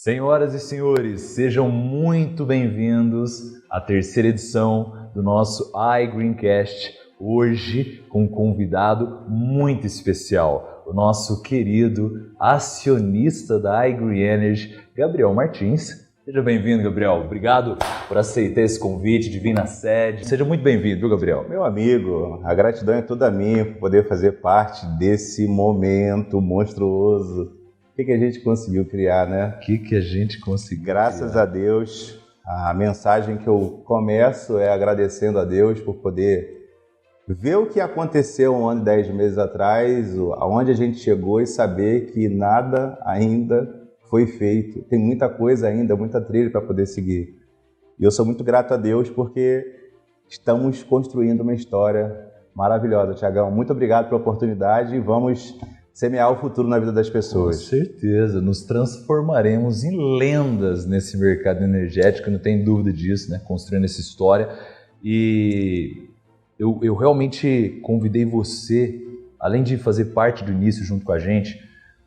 Senhoras e senhores, sejam muito bem-vindos à terceira edição do nosso iGreencast, hoje com um convidado muito especial, o nosso querido acionista da iGreen Energy, Gabriel Martins. Seja bem-vindo, Gabriel. Obrigado por aceitar esse convite de vir na sede. Seja muito bem-vindo, viu, Gabriel? Meu amigo, a gratidão é toda minha por poder fazer parte desse momento monstruoso. O que a gente conseguiu criar, né? O que a gente conseguiu Graças criar? a Deus, a mensagem que eu começo é agradecendo a Deus por poder ver o que aconteceu 1 ano e 10 meses atrás, aonde a gente chegou e saber que nada ainda foi feito. Tem muita coisa ainda, muita trilha para poder seguir. E eu sou muito grato a Deus porque estamos construindo uma história maravilhosa. Tiagão, muito obrigado pela oportunidade e vamos semear o futuro na vida das pessoas. Com certeza, nos transformaremos em lendas nesse mercado energético, não tem dúvida disso, né? Construindo essa história. E eu realmente convidei você, além de fazer parte do início junto com a gente,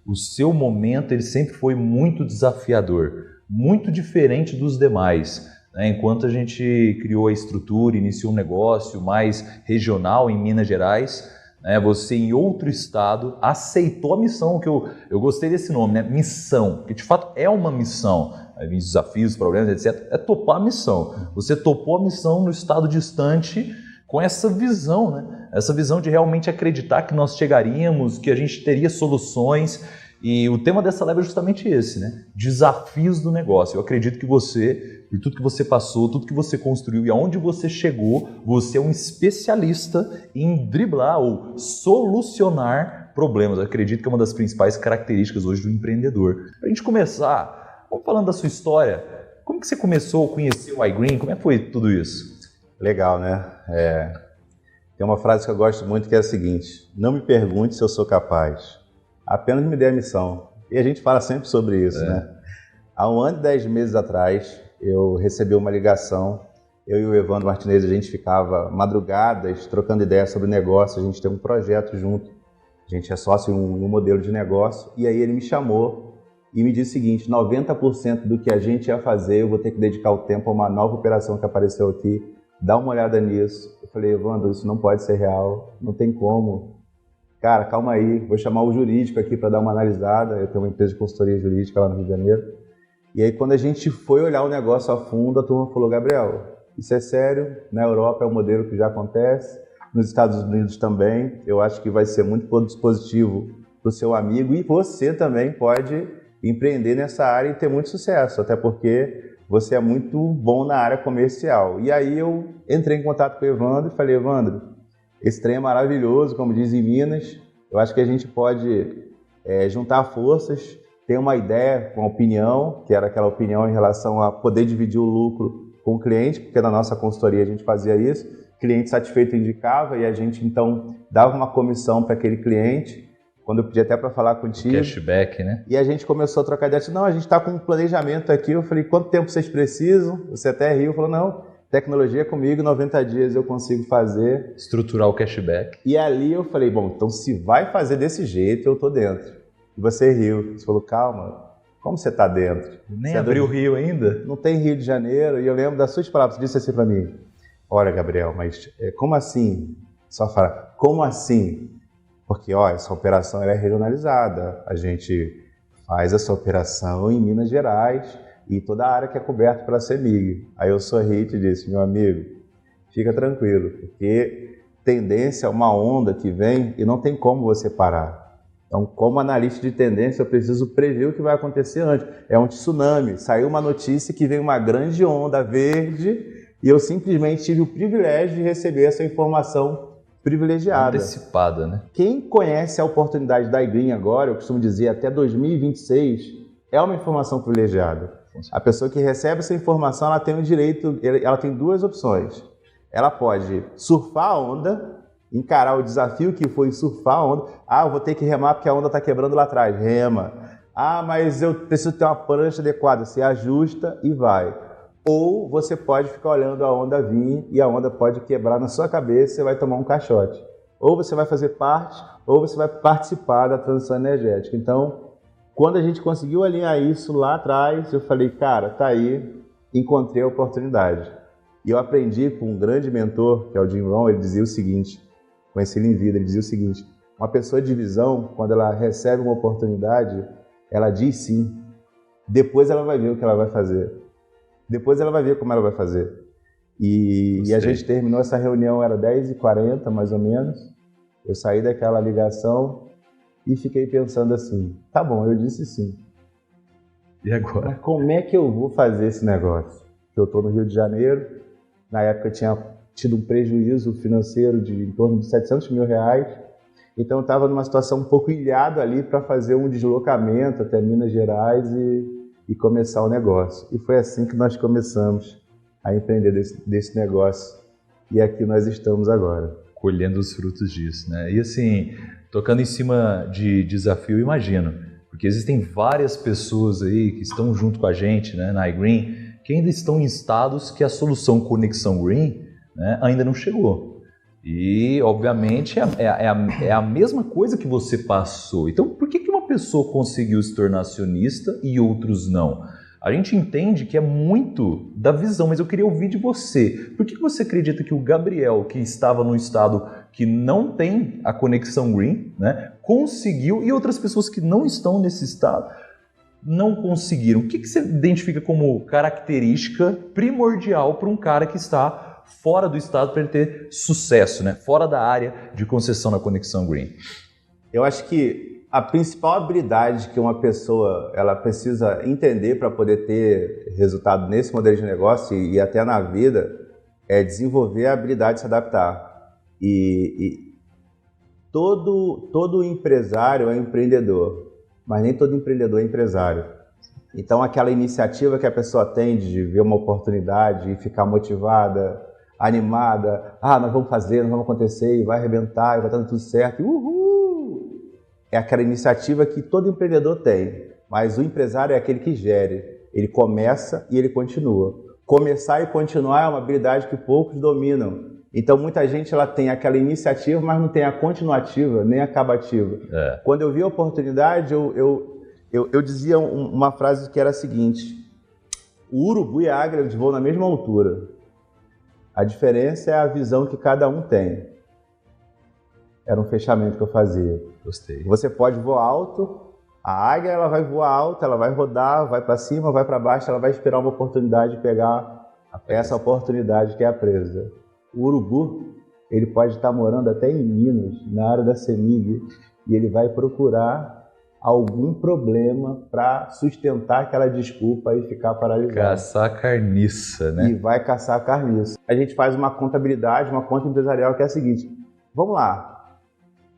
o seu momento ele sempre foi muito desafiador, muito diferente dos demais, né? Enquanto a gente criou a estrutura, iniciou um negócio mais regional em Minas Gerais, você em outro estado aceitou a missão, que eu gostei desse nome, né? Missão, que de fato é uma missão. Aí vem desafios, problemas, etc. É topar a missão. Você topou a missão no estado distante com essa visão, né? Essa visão de realmente acreditar que nós chegaríamos, que a gente teria soluções. E o tema dessa live é justamente esse, né? Desafios do negócio. Eu acredito que você, por tudo que você passou, tudo que você construiu e aonde você chegou, você é um especialista em driblar ou solucionar problemas. Eu acredito que é uma das principais características hoje do empreendedor. Para a gente começar, vamos falando da sua história. Como que você começou a conhecer o iGreen? Como é que foi tudo isso? Legal, né? Tem uma frase que eu gosto muito que é a seguinte: não me pergunte se eu sou capaz, apenas me dê a missão. E a gente fala sempre sobre isso, né? Há 1 ano e 10 meses atrás, eu recebi uma ligação. Eu e o Evandro Martinez, a gente ficava madrugadas trocando ideias sobre negócio. A gente tem um projeto junto. A gente é sócio em um modelo de negócio. E aí ele me chamou e me disse o seguinte: 90% do que a gente ia fazer, eu vou ter que dedicar o tempo a uma nova operação que apareceu aqui. Dá uma olhada nisso. Eu falei: Evandro, isso não pode ser real. Não tem como. Cara, calma aí, vou chamar o jurídico aqui para dar uma analisada. Eu tenho uma empresa de consultoria jurídica lá no Rio de Janeiro. E aí, quando a gente foi olhar o negócio a fundo, a turma falou: Gabriel, isso é sério, na Europa é um modelo que já acontece, nos Estados Unidos também. Eu acho que vai ser muito positivo para o seu amigo e você também pode empreender nessa área e ter muito sucesso, até porque você é muito bom na área comercial. E aí eu entrei em contato com o Evandro e falei: Evandro, esse trem é maravilhoso, como diz em Minas. Eu acho que a gente pode juntar forças, ter uma ideia com a opinião, que era aquela opinião em relação a poder dividir o lucro com o cliente, porque na nossa consultoria a gente fazia isso. O cliente satisfeito indicava e a gente então dava uma comissão para aquele cliente, quando eu pedi até para falar contigo. Cashback, né? E a gente começou a trocar ideia. Não, a gente está com um planejamento aqui. Eu falei: quanto tempo vocês precisam? Você até riu, falou: não, tecnologia comigo, 90 dias eu consigo fazer. Estruturar o cashback. E ali eu falei: bom, então se vai fazer desse jeito, eu tô dentro. E você riu, você falou: calma, como você tá dentro? Nem você abriu o Rio ainda? Não tem Rio de Janeiro. E eu lembro das suas palavras, você disse assim para mim: olha, Gabriel, mas como assim? Só fala, como assim? Porque, essa operação ela é regionalizada. A gente faz essa operação em Minas Gerais e toda a área que é coberta pela CEMIG. Aí eu sorri e te disse: meu amigo, fica tranquilo, porque tendência é uma onda que vem e não tem como você parar. Então, como analista de tendência, eu preciso prever o que vai acontecer antes. É um tsunami. Saiu uma notícia que vem uma grande onda verde e eu simplesmente tive o privilégio de receber essa informação privilegiada. Antecipada, né? Quem conhece a oportunidade da iGreen agora, eu costumo dizer até 2026, é uma informação privilegiada. A pessoa que recebe essa informação, ela tem o direito, ela tem duas opções. Ela pode surfar a onda, encarar o desafio que foi surfar a onda. Eu vou ter que remar porque a onda está quebrando lá atrás. Rema. Mas eu preciso ter uma prancha adequada. Você ajusta e vai. Ou você pode ficar olhando a onda vir e a onda pode quebrar na sua cabeça e você vai tomar um caixote. Ou você vai fazer parte, ou você vai participar da transição energética. Então, Quando a gente conseguiu alinhar isso lá atrás, eu falei, cara, tá aí, encontrei a oportunidade. E eu aprendi com um grande mentor, que é o Jim Rohn, ele dizia o seguinte, conheci ele em vida, ele dizia o seguinte, uma pessoa de visão, quando ela recebe uma oportunidade, ela diz sim. Depois ela vai ver o que ela vai fazer. Depois ela vai ver como ela vai fazer. E a gente terminou essa reunião, era 10h40 mais ou menos. Eu saí daquela ligação e fiquei pensando assim, tá bom, eu disse sim. E agora? Mas como é que eu vou fazer esse negócio? Eu estou no Rio de Janeiro, na época eu tinha tido um prejuízo financeiro de em torno de R$700 mil. Então eu estava numa situação um pouco ilhado ali para fazer um deslocamento até Minas Gerais e começar o negócio. E foi assim que nós começamos a empreender desse negócio. E aqui nós estamos agora. Colhendo os frutos disso, né? E assim, tocando em cima de desafio, imagino, porque existem várias pessoas aí que estão junto com a gente, né, na iGreen, que ainda estão em estados que a solução Conexão Green, né, ainda não chegou. E, obviamente, é a mesma coisa que você passou. Então, por que uma pessoa conseguiu se tornar acionista e outros não? A gente entende que é muito da visão, mas eu queria ouvir de você. Por que você acredita que o Gabriel, que estava num estado que não tem a Conexão Green, né, conseguiu, e outras pessoas que não estão nesse estado não conseguiram? O que você identifica como característica primordial para um cara que está fora do estado para ele ter sucesso, né, fora da área de concessão na Conexão Green? Eu acho que a principal habilidade que uma pessoa ela precisa entender para poder ter resultado nesse modelo de negócio e até na vida é desenvolver a habilidade de se adaptar. E todo empresário é empreendedor, mas nem todo empreendedor é empresário. Então aquela iniciativa que a pessoa tem de ver uma oportunidade e ficar motivada, animada, nós vamos fazer, nós vamos acontecer, e vai arrebentar, e vai estar tudo certo, uhul! É aquela iniciativa que todo empreendedor tem, mas o empresário é aquele que gere. Ele começa e ele continua. Começar e continuar é uma habilidade que poucos dominam. Então muita gente ela tem aquela iniciativa, mas não tem a continuativa nem a acabativa. Quando eu vi a oportunidade, eu dizia uma frase que era a seguinte: o urubu e a águia voam na mesma altura. A diferença é a visão que cada um tem. Era um fechamento que eu fazia. Gostei. Você pode voar alto, a águia ela vai voar alto, ela vai rodar, vai para cima, vai para baixo, ela vai esperar uma oportunidade de pegar essa oportunidade que é a presa. O urubu, ele pode estar morando até em Minas, na área da CEMIG, e ele vai procurar algum problema para sustentar aquela desculpa e ficar paralisado. Caçar carniça, né? E vai caçar carniça. A gente faz uma contabilidade, uma conta empresarial que é a seguinte: vamos lá,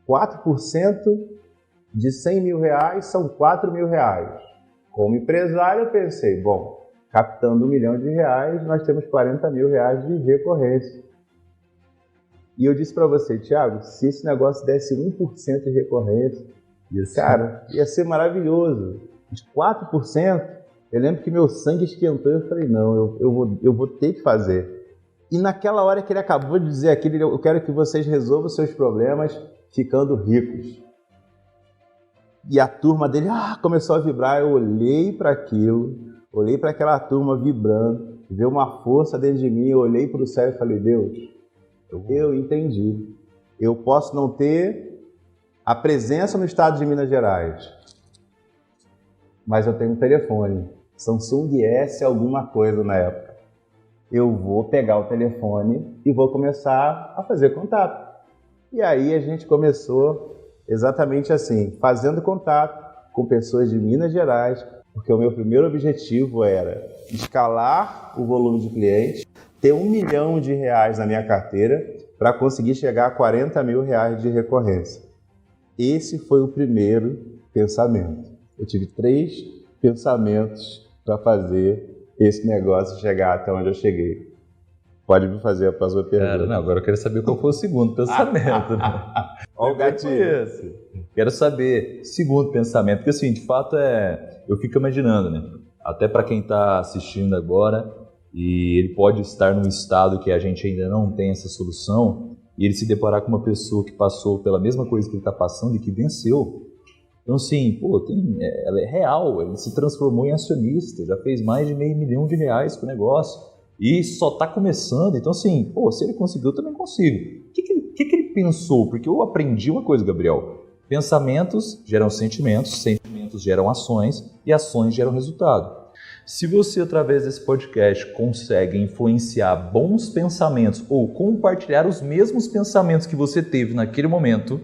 4% de R$100 mil são R$4 mil. Como empresário, eu pensei, bom, captando R$1 milhão, nós temos R$40 mil de recorrência. E eu disse para você, Thiago, se esse negócio desse 1% de recorrência, cara, ia ser maravilhoso. De 4%, eu lembro que meu sangue esquentou e eu falei, não, eu vou ter que fazer. E naquela hora que ele acabou de dizer aquilo, eu quero que vocês resolvam seus problemas ficando ricos. E a turma dele começou a vibrar. Eu olhei para aquilo, olhei para aquela turma vibrando, veio uma força dentro de mim, eu olhei para o céu e falei, Deus, eu entendi. Eu posso não ter a presença no estado de Minas Gerais, mas eu tenho um telefone, Samsung S alguma coisa na época. Eu vou pegar o telefone e vou começar a fazer contato. E aí a gente começou exatamente assim, fazendo contato com pessoas de Minas Gerais, porque o meu primeiro objetivo era escalar o volume de clientes, ter R$1 milhão na minha carteira para conseguir chegar a R$40 mil de recorrência. Esse foi o primeiro pensamento. Eu tive 3 pensamentos para fazer esse negócio chegar até onde eu cheguei. Pode me fazer a próxima pergunta. Não, agora eu quero saber qual foi o segundo pensamento. Olha o gatilho. Quero saber, segundo pensamento, porque assim, de fato eu fico imaginando, né? Até para quem está assistindo agora, e ele pode estar num estado que a gente ainda não tem essa solução, e ele se deparar com uma pessoa que passou pela mesma coisa que ele está passando e que venceu. Então, assim, ela é real, ele se transformou em acionista, já fez mais de R$500 mil com o negócio e só está começando. Então, assim, se ele conseguiu, eu também consigo. O que ele pensou? Porque eu aprendi uma coisa, Gabriel. Pensamentos geram sentimentos, sentimentos geram ações e ações geram resultado. Se você, através desse podcast, consegue influenciar bons pensamentos ou compartilhar os mesmos pensamentos que você teve naquele momento,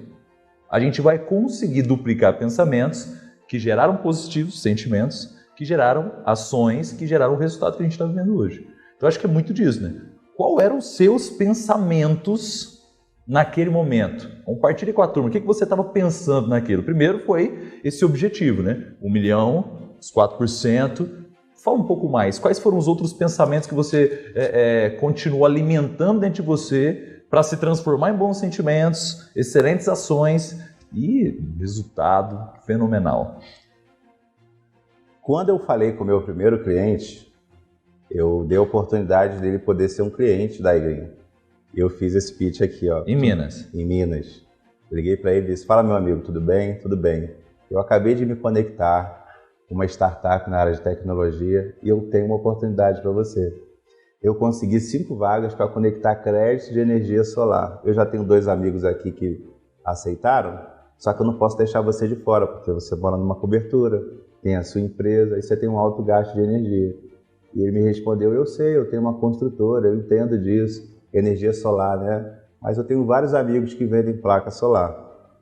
a gente vai conseguir duplicar pensamentos que geraram positivos sentimentos, que geraram ações, que geraram o resultado que a gente está vivendo hoje. Então, acho que é muito disso, né? Qual eram os seus pensamentos naquele momento? Compartilhe com a turma. O que você estava pensando naquilo? Primeiro foi esse objetivo, né? 1 milhão, os 4%. Fala um pouco mais. Quais foram os outros pensamentos que você continuou alimentando dentro de você para se transformar em bons sentimentos, excelentes ações e resultado fenomenal? Quando eu falei com o meu primeiro cliente, eu dei a oportunidade dele poder ser um cliente da iGreen. Eu fiz esse pitch aqui, ó. Em Minas? Em Minas. Liguei para ele e disse: fala, meu amigo, tudo bem? Tudo bem. Eu acabei de me conectar com uma startup na área de tecnologia e eu tenho uma oportunidade para você. Eu consegui 5 vagas para conectar crédito de energia solar. Eu já tenho 2 amigos aqui que aceitaram, só que eu não posso deixar você de fora, porque você mora numa cobertura, tem a sua empresa e você tem um alto gasto de energia. E ele me respondeu: eu sei, eu tenho uma construtora, eu entendo disso, energia solar, né? Mas eu tenho vários amigos que vendem placa solar.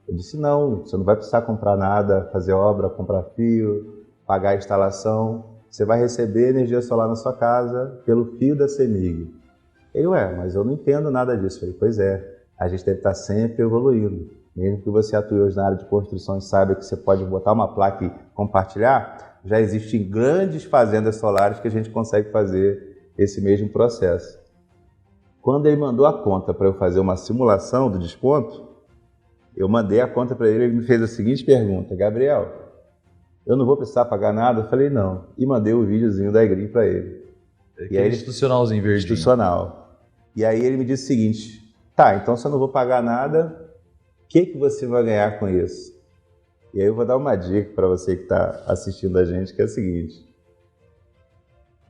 Eu disse: não, você não vai precisar comprar nada, fazer obra, comprar fio, pagar a instalação. Você vai receber energia solar na sua casa pelo fio da CEMIG. Ele: mas eu não entendo nada disso. Eu falei: pois é, a gente deve estar sempre evoluindo. Mesmo que você atue hoje na área de construção e saiba que você pode botar uma placa e compartilhar, já existem grandes fazendas solares que a gente consegue fazer esse mesmo processo. Quando ele mandou a conta para eu fazer uma simulação do desconto, eu mandei a conta para ele e ele me fez a seguinte pergunta: Gabriel, eu não vou precisar pagar nada? Eu falei: não. E mandei o videozinho da iGreen para ele. E aí, institucionalzinho verdinho. Institucional. E aí ele me disse o seguinte: tá, então se eu não vou pagar nada, o que você vai ganhar com isso? E aí eu vou dar uma dica para você que está assistindo a gente, que é a seguinte: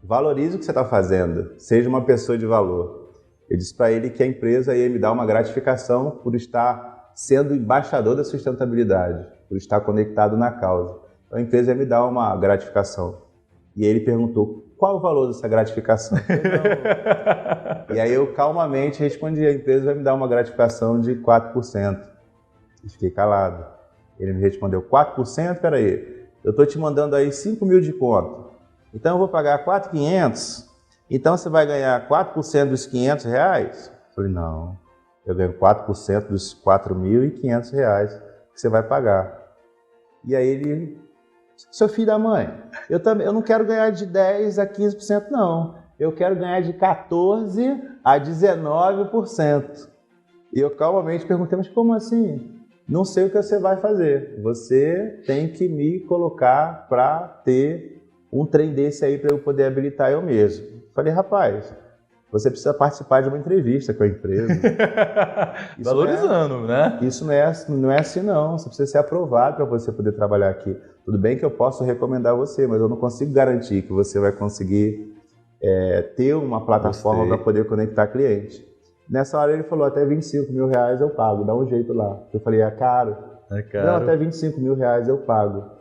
valorize o que você está fazendo, seja uma pessoa de valor. Eu disse para ele que a empresa ia me dar uma gratificação por estar sendo embaixador da sustentabilidade, por estar conectado na causa. Então a empresa ia me dar uma gratificação. E ele perguntou: qual o valor dessa gratificação? E aí eu calmamente respondi: a empresa vai me dar uma gratificação de 4%. E fiquei calado. Ele me respondeu: 4%? Peraí, eu estou te mandando aí 5 mil de conta. Então eu vou pagar 4.500? Então você vai ganhar 4% dos R$500? Eu falei: não, eu ganho 4% dos R$4.500 que você vai pagar. E aí ele: seu filho da mãe, eu não quero ganhar de 10% a 15% não. Eu quero ganhar de 14% a 19%. E eu calmamente perguntei: mas como assim? Não sei o que você vai fazer. Você tem que me colocar para ter um trem desse aí para eu poder habilitar eu mesmo. Falei: rapaz, você precisa participar de uma entrevista com a empresa. Valorizando, né? Isso não é assim não. Você precisa ser aprovado para você poder trabalhar aqui. Tudo bem que eu posso recomendar você, mas eu não consigo garantir que você vai conseguir ter uma plataforma para poder conectar cliente. Nessa hora ele falou: até R$25 mil eu pago, dá um jeito lá. Eu falei: é caro? É caro. Não, até R$25 mil eu pago.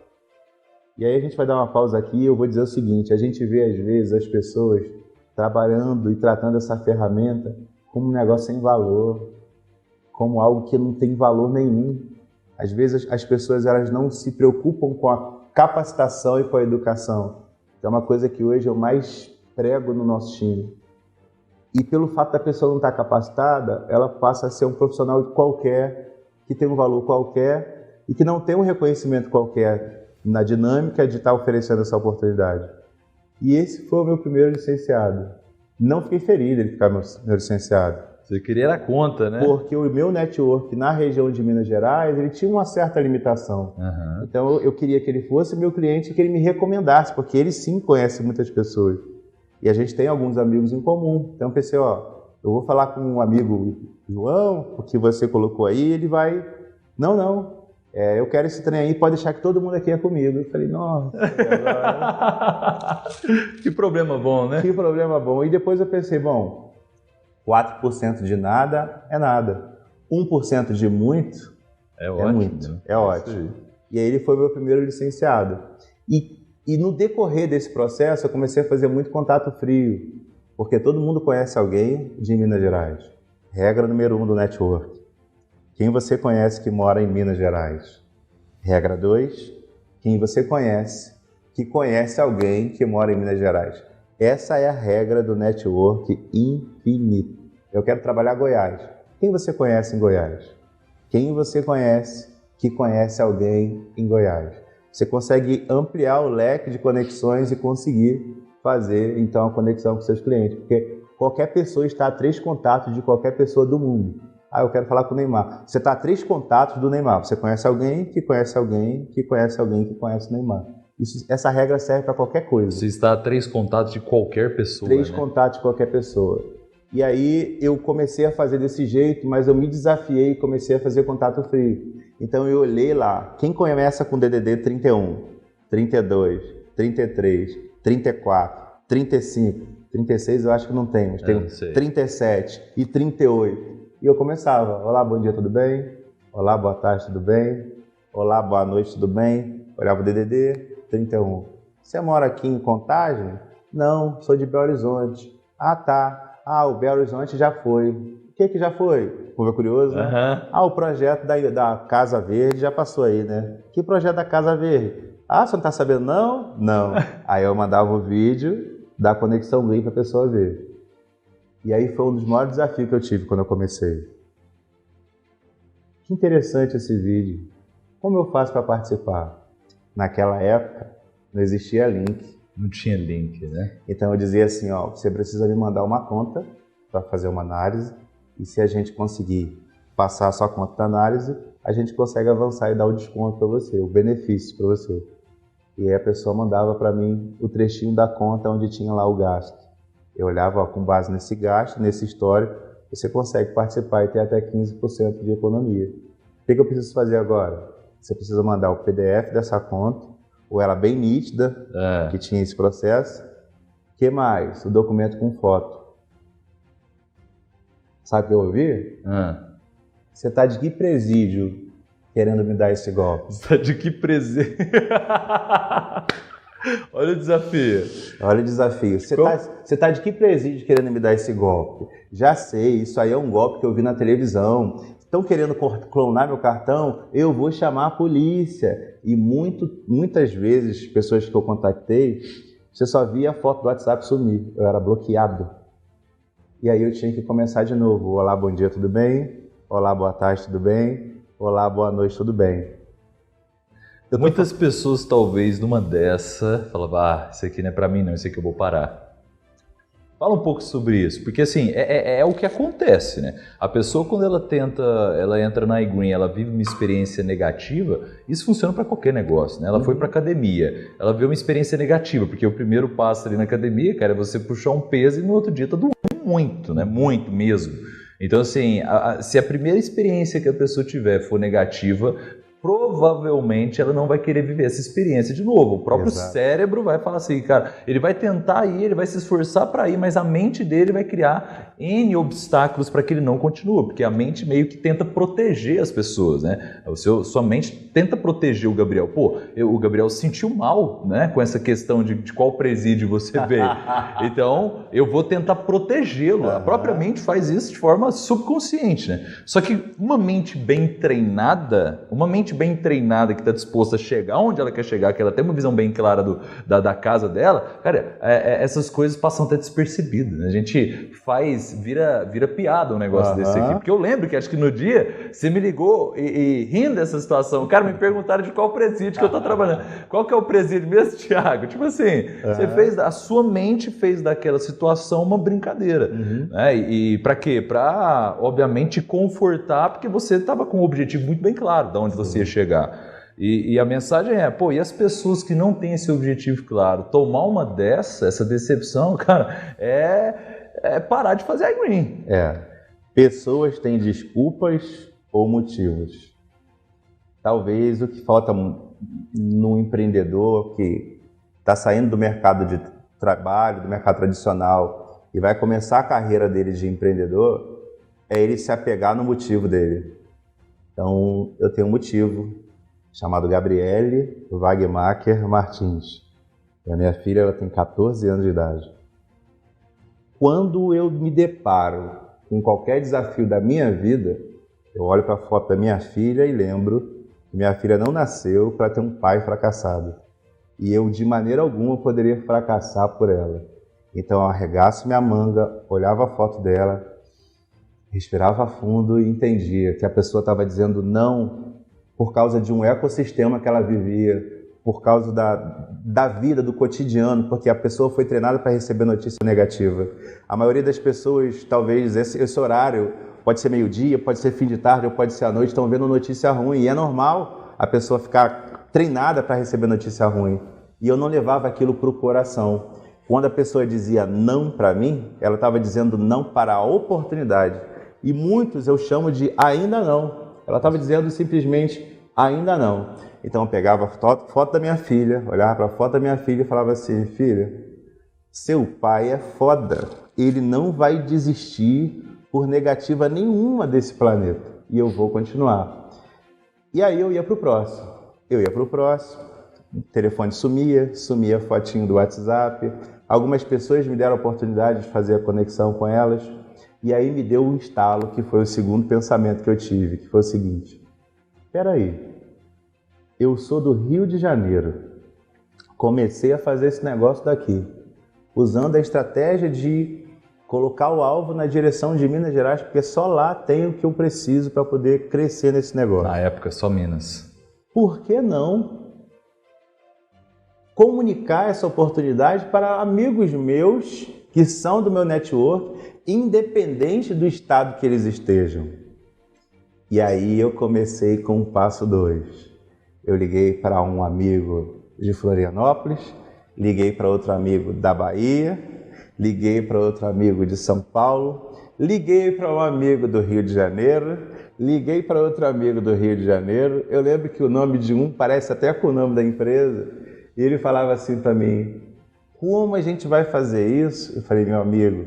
E aí a gente vai dar uma pausa aqui e eu vou dizer o seguinte: a gente vê às vezes as pessoas trabalhando e tratando essa ferramenta como um negócio sem valor, como algo que não tem valor nenhum. Às vezes as pessoas elas não se preocupam com a capacitação e com a educação, que é uma coisa que hoje eu mais prego no nosso time. E pelo fato da pessoa não estar capacitada, ela passa a ser um profissional qualquer, que tem um valor qualquer e que não tem um reconhecimento qualquer na dinâmica de estar oferecendo essa oportunidade. E esse foi o meu primeiro licenciado. Não fiquei feliz ele ficar meu licenciado. Você queria a conta, né? Porque o meu network na região de Minas Gerais, ele tinha uma certa limitação. Uhum. Então eu queria que ele fosse meu cliente e que ele me recomendasse, porque ele sim conhece muitas pessoas. E a gente tem alguns amigos em comum. Então eu pensei: eu vou falar com um amigo João, o que você colocou aí, ele vai... Não, eu quero esse trem aí, pode deixar que todo mundo aqui é comigo. Eu falei, nossa, agora... Que problema bom, né? Que problema bom. E depois eu pensei, bom, 4% de nada é nada. 1% de muito é ótimo, muito. Né? É ótimo. E aí ele foi meu primeiro licenciado. E no decorrer desse processo eu comecei a fazer muito contato frio, porque todo mundo conhece alguém de Minas Gerais. Regra número 1 do network. Quem você conhece que mora em Minas Gerais? Regra 2. Quem você conhece que conhece alguém que mora em Minas Gerais? Essa é a regra do network infinito. Eu quero trabalhar em Goiás. Quem você conhece em Goiás? Quem você conhece que conhece alguém em Goiás? Você consegue ampliar o leque de conexões e conseguir fazer, então, a conexão com seus clientes. Porque qualquer pessoa está a 3 contatos de qualquer pessoa do mundo. Eu quero falar com o Neymar. Você está a 3 contatos do Neymar. Você conhece alguém que conhece alguém que conhece alguém que conhece o Neymar. Essa regra serve para qualquer coisa. Você está a 3 contatos de qualquer pessoa. 3 contatos de qualquer pessoa. E aí eu comecei a fazer desse jeito, mas eu me desafiei e comecei a fazer contato frio. Então eu olhei lá, quem começa com DDD 31, 32, 33, 34, 35, 36 eu acho que não tem, mas tem 37 e 38. E eu começava, olá, bom dia, tudo bem? Olá, boa tarde, tudo bem? Olá, boa noite, tudo bem? Olhava o DDD 31. Você mora aqui em Contagem? Não, sou de Belo Horizonte. Ah, tá. O Belo Horizonte já foi. O que já foi? Como é curioso, né? O projeto da Casa Verde já passou aí, né? Que projeto da Casa Verde? Você não tá sabendo, não? Não. Aí eu mandava o vídeo da conexão Green para a pessoa ver. E aí foi um dos maiores desafios que eu tive quando eu comecei. Que interessante esse vídeo. Como eu faço para participar? Naquela época, não existia link. Não tinha link, né? Então eu dizia assim, você precisa me mandar uma conta para fazer uma análise e se a gente conseguir passar a sua conta da análise, a gente consegue avançar e dar o desconto para você, o benefício para você. E aí a pessoa mandava para mim o trechinho da conta onde tinha lá o gasto. Eu olhava, com base nesse gasto, nesse histórico, você consegue participar e ter até 15% de economia. O que eu preciso fazer agora? Você precisa mandar o PDF dessa conta, ou ela bem nítida, que tinha esse processo. O que mais? O documento com foto. Sabe o que eu ouvi? Você está de que presídio querendo me dar esse golpe? Você está de que presídio? Olha o desafio. Olha o desafio. Você tá de que presídio querendo me dar esse golpe? Já sei, isso aí é um golpe que eu vi na televisão. Estão querendo clonar meu cartão? Eu vou chamar a polícia. E muitas vezes, pessoas que eu contactei, você só via a foto do WhatsApp sumir. Eu era bloqueado. E aí eu tinha que começar de novo. Olá, bom dia, tudo bem? Olá, boa tarde, tudo bem? Olá, boa noite, tudo bem? Muitas pessoas, talvez, numa dessa, falavam, isso aqui não é pra mim não, isso aqui eu vou parar. Fala um pouco sobre isso, porque assim, é o que acontece, né? A pessoa, quando ela entra na iGreen, ela vive uma experiência negativa, isso funciona para qualquer negócio, né? Ela foi para academia, ela viu uma experiência negativa, porque o primeiro passo ali na academia, cara, é você puxar um peso e no outro dia tá doendo muito, né? Muito mesmo. Então, assim, se a primeira experiência que a pessoa tiver for negativa, provavelmente ela não vai querer viver essa experiência de novo. O próprio cérebro vai falar assim, cara, ele vai tentar ir, ele vai se esforçar para ir, mas a mente dele vai criar N obstáculos para que ele não continue, porque a mente meio que tenta proteger as pessoas, né? Sua mente tenta proteger o Gabriel. O Gabriel se sentiu mal, né, com essa questão de qual presídio você veio. Então, eu vou tentar protegê-lo. A própria mente faz isso de forma subconsciente, né? Só que uma mente bem treinada que está disposta a chegar onde ela quer chegar, que ela tem uma visão bem clara da casa dela, cara, essas coisas passam até despercebidas, né? A gente vira piada um negócio desse aqui. Porque eu lembro que acho que no dia você me ligou e rindo dessa situação, cara, me perguntaram de qual presídio que eu tô trabalhando. Qual que é o presídio mesmo, Thiago? Tipo assim, a sua mente fez daquela situação uma brincadeira. Né? E para quê? Para, obviamente, confortar, porque você estava com um objetivo muito bem claro de onde você ia chegar. E a mensagem e as pessoas que não têm esse objetivo claro, tomar uma essa decepção, cara, é parar de fazer iGreen. Pessoas têm desculpas ou motivos. talvez o que falta no empreendedor que está saindo do mercado de trabalho, do mercado tradicional e vai começar a carreira dele de empreendedor, é ele se apegar no motivo dele. Então, eu tenho um motivo chamado Gabriele Wagmacher Martins. E a minha filha, ela tem 14 anos de idade. Quando eu me deparo com qualquer desafio da minha vida, eu olho para a foto da minha filha e lembro que minha filha não nasceu para ter um pai fracassado. E eu, de maneira alguma, poderia fracassar por ela. Então, eu arregaço minha manga, olhava a foto dela, respirava fundo e entendia que a pessoa estava dizendo não por causa de um ecossistema que ela vivia, por causa da vida, do cotidiano, porque a pessoa foi treinada para receber notícia negativa. A maioria das pessoas, talvez, esse horário pode ser meio-dia, pode ser fim de tarde ou pode ser à noite, estão vendo notícia ruim. E é normal a pessoa ficar treinada para receber notícia ruim. E eu não levava aquilo para o coração. Quando a pessoa dizia não para mim, ela estava dizendo não para a oportunidade. E muitos eu chamo de ainda não. Ela estava dizendo simplesmente ainda não. Então eu pegava a foto da minha filha, olhava para a foto da minha filha e falava assim: filha, seu pai é foda. Ele não vai desistir por negativa nenhuma desse planeta. E eu vou continuar. E aí eu ia para o próximo. O telefone sumia a fotinho do WhatsApp. Algumas pessoas me deram a oportunidade de fazer a conexão com elas. E aí me deu um estalo, que foi o segundo pensamento que eu tive, que foi o seguinte: espera aí, eu sou do Rio de Janeiro, comecei a fazer esse negócio daqui, usando a estratégia de colocar o alvo na direção de Minas Gerais, porque só lá tem o que eu preciso para poder crescer nesse negócio. Na época, só Minas. Por que não comunicar essa oportunidade para amigos meus que são do meu network, independente do estado que eles estejam? E aí eu comecei com o passo 2. Eu liguei para um amigo de Florianópolis, liguei para outro amigo da Bahia, liguei para outro amigo de São Paulo, liguei para um amigo do Rio de Janeiro, liguei para outro amigo do Rio de Janeiro. Eu lembro que o nome de um parece até com o nome da empresa. E ele falava assim para mim: como a gente vai fazer isso? Eu falei: meu amigo,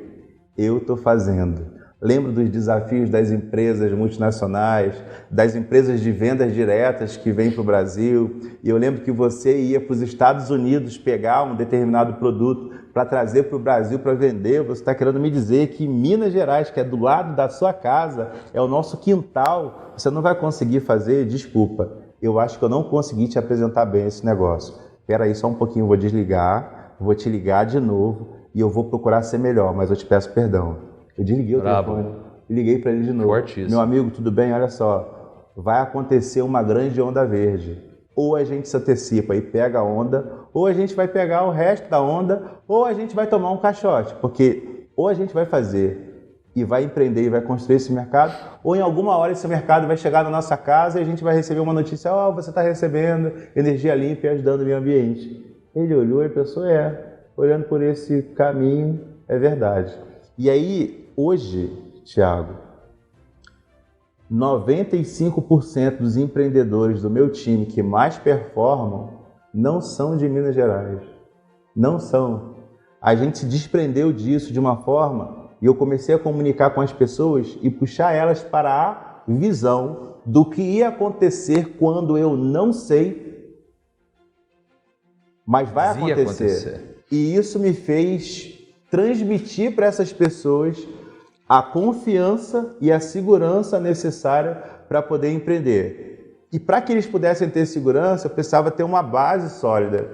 eu estou fazendo. Lembro dos desafios das empresas multinacionais, das empresas de vendas diretas que vêm para o Brasil. E eu lembro que você ia para os Estados Unidos pegar um determinado produto para trazer para o Brasil para vender. Você está querendo me dizer que Minas Gerais, que é do lado da sua casa, é o nosso quintal, você não vai conseguir fazer? Desculpa, eu acho que eu não consegui te apresentar bem esse negócio. Espera aí só um pouquinho, eu vou desligar, vou te ligar de novo e eu vou procurar ser melhor, mas eu te peço perdão. Eu desliguei o telefone e liguei para ele de novo. Fortíssimo. Meu amigo, tudo bem? Olha só, vai acontecer uma grande onda verde. Ou a gente se antecipa e pega a onda, ou a gente vai pegar o resto da onda, ou a gente vai tomar um caixote. Porque ou a gente vai fazer e vai empreender e vai construir esse mercado, ou em alguma hora esse mercado vai chegar na nossa casa e a gente vai receber uma notícia: ó, você está recebendo energia limpa e ajudando o meio ambiente. Ele olhou e pensou: olhando por esse caminho, é verdade. E aí, hoje, Thiago, 95% dos empreendedores do meu time que mais performam não são de Minas Gerais. Não são. A gente se desprendeu disso de uma forma e eu comecei a comunicar com as pessoas e puxar elas para a visão do que ia acontecer quando eu não sei, mas vai acontecer. E isso me fez transmitir para essas pessoas a confiança e a segurança necessária para poder empreender. E para que eles pudessem ter segurança, eu precisava ter uma base sólida.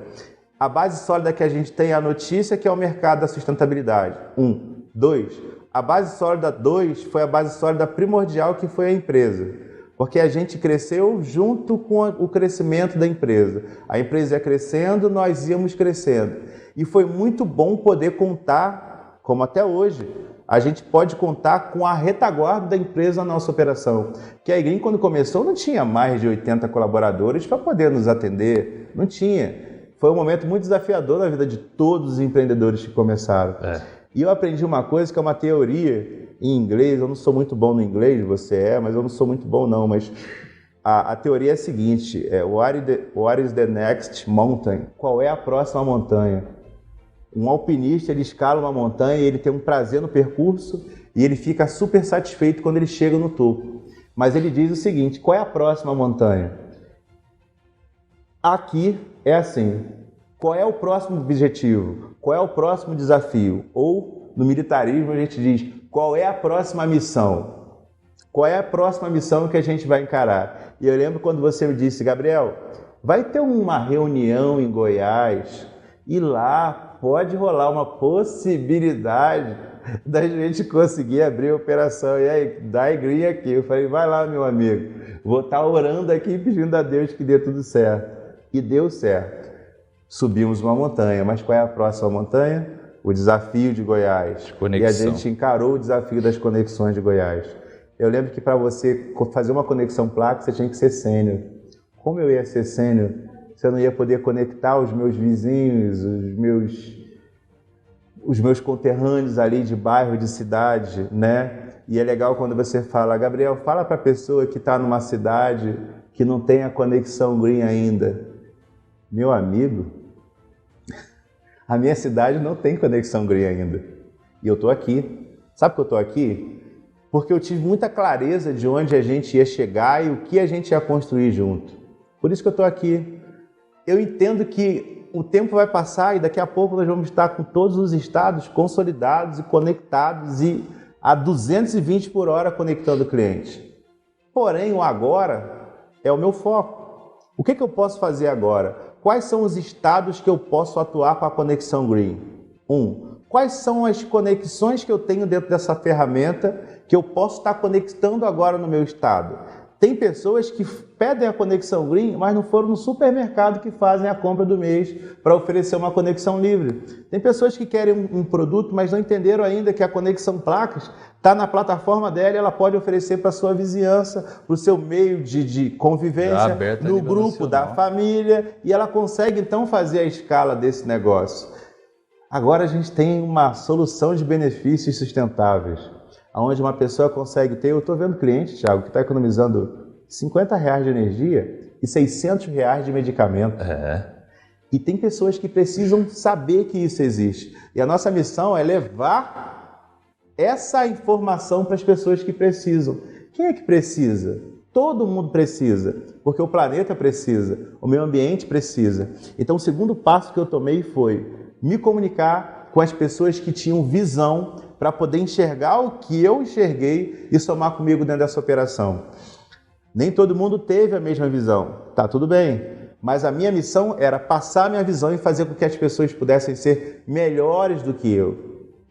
A base sólida que a gente tem é a notícia, que é o mercado da sustentabilidade. 1. 2. A base sólida 2 foi a base sólida primordial, que foi a empresa. Porque a gente cresceu junto com o crescimento da empresa. A empresa ia crescendo, nós íamos crescendo. E foi muito bom poder contar, como até hoje, a gente pode contar com a retaguarda da empresa na nossa operação. Que a Green, quando começou, não tinha mais de 80 colaboradores para poder nos atender. Não tinha. Foi um momento muito desafiador na vida de todos os empreendedores que começaram. E eu aprendi uma coisa que é uma teoria em inglês. Eu não sou muito bom no inglês, você é, mas eu não sou muito bom não. Mas a teoria é a seguinte, what is the next mountain? Qual é a próxima montanha? Um alpinista, ele escala uma montanha, ele tem um prazer no percurso e ele fica super satisfeito quando ele chega no topo. Mas ele diz o seguinte, qual é a próxima montanha? Aqui é assim, qual é o próximo objetivo? Qual é o próximo desafio? Ou, no militarismo, a gente diz, qual é a próxima missão? Qual é a próxima missão que a gente vai encarar? E eu lembro quando você me disse, Gabriel, vai ter uma reunião em Goiás e lá pode rolar uma possibilidade da gente conseguir abrir a operação. E aí, dá green aqui. Eu falei, vai lá, meu amigo, vou estar orando aqui e pedindo a Deus que dê tudo certo. E deu certo. Subimos uma montanha, mas qual é a próxima montanha? O desafio de Goiás. Conexão. E a gente encarou o desafio das conexões de Goiás. Eu lembro que para você fazer uma conexão placa, você tinha que ser sênior. Como eu ia ser sênior? Você não ia poder conectar os meus vizinhos, os meus conterrâneos ali de bairro, de cidade, né? E é legal quando você fala, Gabriel, fala para a pessoa que está numa cidade que não tem a conexão green ainda. Meu amigo, a minha cidade não tem conexão green ainda. E eu estou aqui. Sabe por que eu estou aqui? Porque eu tive muita clareza de onde a gente ia chegar e o que a gente ia construir junto. Por isso que eu estou aqui. Eu entendo que o tempo vai passar e daqui a pouco nós vamos estar com todos os estados consolidados e conectados e a 220 por hora conectando o cliente. Porém, o agora é o meu foco. O que eu posso fazer agora? Quais são os estados que eu posso atuar com a conexão green? Quais são as conexões que eu tenho dentro dessa ferramenta que eu posso estar conectando agora no meu estado? Tem pessoas que pedem a conexão green, mas não foram no supermercado que fazem a compra do mês para oferecer uma conexão livre. Tem pessoas que querem um produto, mas não entenderam ainda que a conexão placas está na plataforma dela e ela pode oferecer para a sua vizinhança, para o seu meio de convivência, no grupo da família, e ela consegue então fazer a escala desse negócio. Agora a gente tem uma solução de benefícios sustentáveis, onde uma pessoa consegue ter, eu estou vendo cliente, Thiago, que está economizando R$50 de energia e R$600 de medicamento. E tem pessoas que precisam saber que isso existe. E a nossa missão é levar essa informação para as pessoas que precisam. Quem é que precisa? Todo mundo precisa, porque o planeta precisa, o meio ambiente precisa. Então o segundo passo que eu tomei foi me comunicar com as pessoas que tinham visão para poder enxergar o que eu enxerguei e somar comigo dentro dessa operação. Nem todo mundo teve a mesma visão, tá tudo bem, mas a minha missão era passar a minha visão e fazer com que as pessoas pudessem ser melhores do que eu.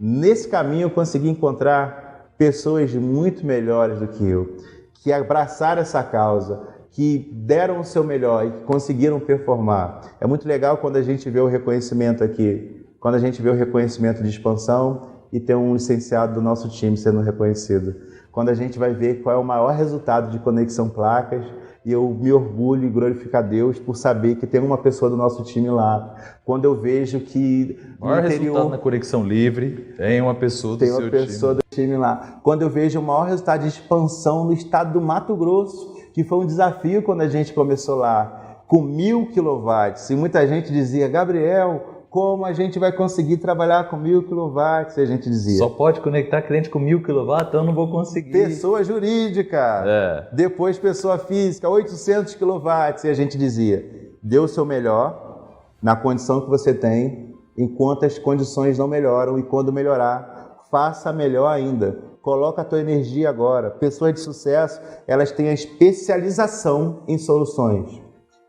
Nesse caminho eu consegui encontrar pessoas muito melhores do que eu, que abraçaram essa causa, que deram o seu melhor e que conseguiram performar. É muito legal quando a gente vê o reconhecimento aqui, quando a gente vê o reconhecimento de expansão e tem um licenciado do nosso time sendo reconhecido. Quando a gente vai ver qual é o maior resultado de Conexão Placas, e eu me orgulho e glorifico a Deus por saber que tem uma pessoa do nosso time lá. Quando eu vejo que o maior resultado na Conexão Livre tem uma pessoa do seu time. Tem uma pessoa do time lá. Quando eu vejo o maior resultado de expansão no estado do Mato Grosso, que foi um desafio quando a gente começou lá, com 1000 kW. E muita gente dizia, Gabriel, como a gente vai conseguir trabalhar com 1000 kW? E a gente dizia, só pode conectar cliente com 1000 kW, então eu não vou conseguir. Pessoa jurídica, depois pessoa física, 800 kW. E a gente dizia, dê o seu melhor na condição que você tem, enquanto as condições não melhoram, e quando melhorar, faça melhor ainda. Coloca a tua energia agora. Pessoas de sucesso, elas têm a especialização em soluções.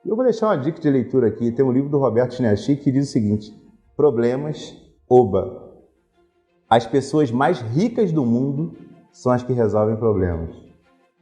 Eu vou deixar uma dica de leitura aqui. Tem um livro do Roberto Chiniachi que diz o seguinte, problemas, oba. As pessoas mais ricas do mundo são as que resolvem problemas.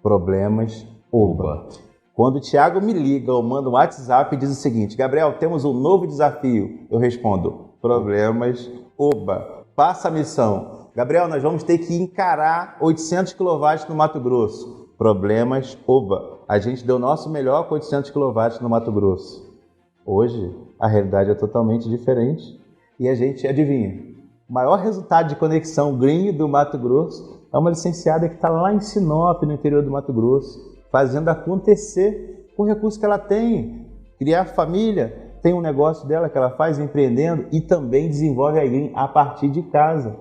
Problemas, oba. Quando o Thiago me liga ou manda um WhatsApp e diz o seguinte, Gabriel, temos um novo desafio. Eu respondo, problemas, oba. Passa a missão. Gabriel, nós vamos ter que encarar 800 kW no Mato Grosso. Problemas, oba. A gente deu o nosso melhor com 800 kW no Mato Grosso. Hoje, a realidade é totalmente diferente. E a gente, adivinha, o maior resultado de conexão green do Mato Grosso é uma licenciada que está lá em Sinop, no interior do Mato Grosso, fazendo acontecer com o recurso que ela tem. Criar família, tem um negócio dela que ela faz empreendendo e também desenvolve a iGreen a partir de casa.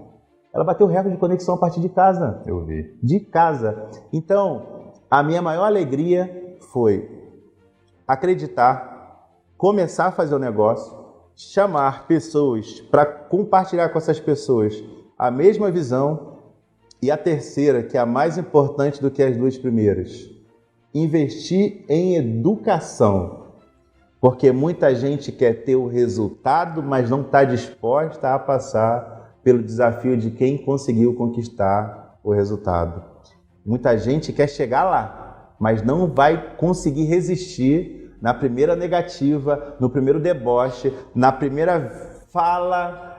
Ela bateu o recorde de conexão a partir de casa. Eu vi. De casa. Então, a minha maior alegria foi acreditar, começar a fazer o negócio, chamar pessoas para compartilhar com essas pessoas a mesma visão e a terceira, que é a mais importante do que as duas primeiras, investir em educação. Porque muita gente quer ter o resultado, mas não está disposta a passar pelo desafio de quem conseguiu conquistar o resultado. Muita gente quer chegar lá, mas não vai conseguir resistir na primeira negativa, no primeiro deboche, na primeira fala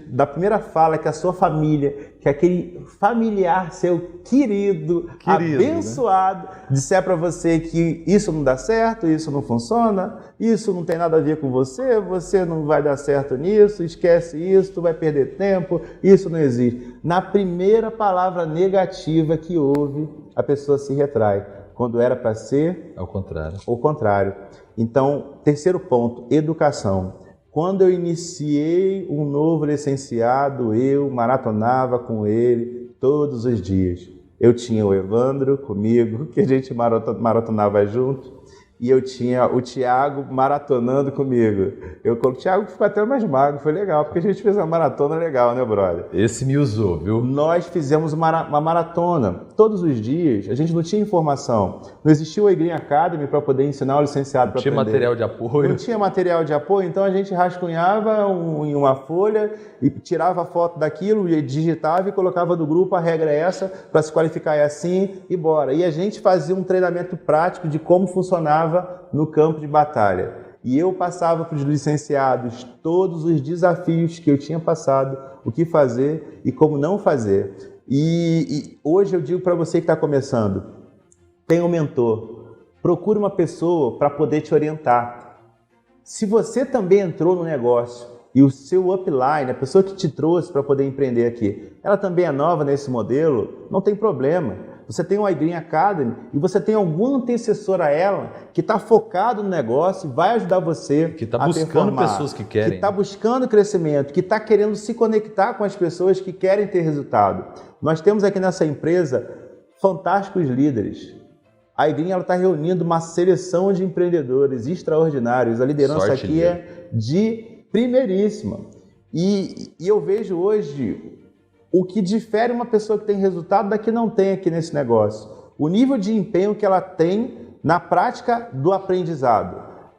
da primeira fala que a sua família, que aquele familiar seu querido abençoado, né, disser para você que isso não dá certo, isso não funciona, isso não tem nada a ver com você, você não vai dar certo nisso, esquece isso, tu vai perder tempo, isso não existe. Na primeira palavra negativa que houve, a pessoa se retrai, quando era para ser ao contrário. O contrário. Então, terceiro ponto, educação. Quando eu iniciei um novo licenciado, eu maratonava com ele todos os dias. Eu tinha o Evandro comigo, que a gente maratonava junto, e eu tinha o Thiago maratonando comigo. O Thiago ficou até mais magro, foi legal, porque a gente fez uma maratona legal, né, brother? Esse me usou, viu? Nós fizemos uma maratona. Todos os dias, a gente não tinha informação. Não existia o iGreen Academy para poder ensinar o licenciado para aprender. Não tinha material de apoio. Não tinha material de apoio, então a gente rascunhava em uma folha e tirava a foto daquilo, e digitava e colocava no grupo, a regra é essa, para se qualificar é assim e bora. E a gente fazia um treinamento prático de como funcionava no campo de batalha. E eu passava para os licenciados todos os desafios que eu tinha passado, o que fazer e como não fazer. E hoje eu digo para você que está começando, tenha um mentor, procure uma pessoa para poder te orientar. Se você também entrou no negócio e o seu upline, a pessoa que te trouxe para poder empreender aqui, ela também é nova nesse modelo, não tem problema. Você tem o iGreen Academy e você tem algum antecessor a ela que está focado no negócio e vai ajudar você que está buscando pessoas que querem. Que está buscando crescimento, que está querendo se conectar com as pessoas que querem ter resultado. Nós temos aqui nessa empresa fantásticos líderes. A iGreen está reunindo uma seleção de empreendedores extraordinários. A liderança Sorte aqui é de primeiríssima. E eu vejo hoje o que difere uma pessoa que tem resultado da que não tem aqui nesse negócio. O nível de empenho que ela tem na prática do aprendizado.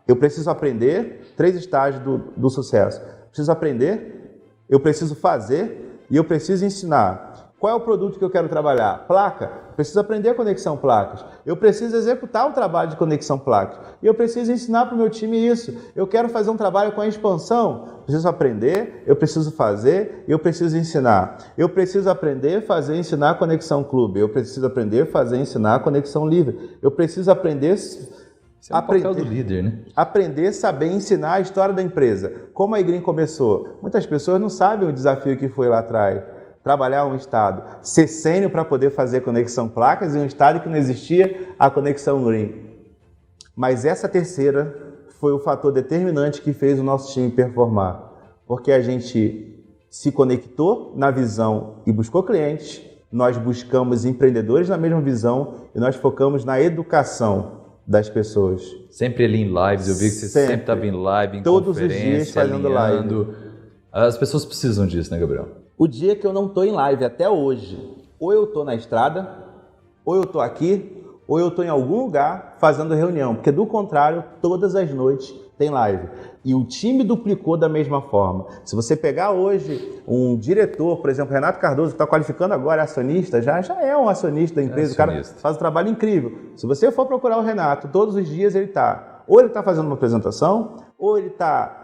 Eu preciso aprender, 3 estágios do sucesso. Preciso aprender, eu preciso fazer e eu preciso ensinar. Qual é o produto que eu quero trabalhar? Placa. Eu preciso aprender a conexão placas. Eu preciso executar o trabalho de conexão placas. E eu preciso ensinar para o meu time isso. Eu quero fazer um trabalho com a expansão. Preciso aprender, eu preciso fazer, eu preciso ensinar. Eu preciso aprender, fazer, ensinar a conexão clube. Eu preciso aprender, fazer, ensinar a conexão livre. Eu preciso aprender... Esse é o papel do líder, né? Aprender, saber ensinar a história da empresa. Como a iGreen começou? Muitas pessoas não sabem o desafio que foi lá atrás. Trabalhar um estado, ser sênior para poder fazer conexão placas em um estado que não existia a conexão green. Mas essa terceira foi o fator determinante que fez o nosso time performar, porque a gente se conectou na visão e buscou clientes, nós buscamos empreendedores na mesma visão e nós focamos na educação das pessoas. Sempre ali em lives, eu vi que você sempre estava em live, em todos conferência, os dias fazendo live. As pessoas precisam disso, né, Gabriel? O dia que eu não estou em live até hoje, ou eu estou na estrada, ou eu estou aqui, ou eu estou em algum lugar fazendo reunião, porque do contrário, todas as noites tem live. E o time duplicou da mesma forma. Se você pegar hoje um diretor, por exemplo, Renato Cardoso, que está qualificando agora acionista, já é um acionista da empresa, o cara faz um trabalho incrível. Se você for procurar o Renato, todos os dias ele está, ou ele está fazendo uma apresentação, ou ele está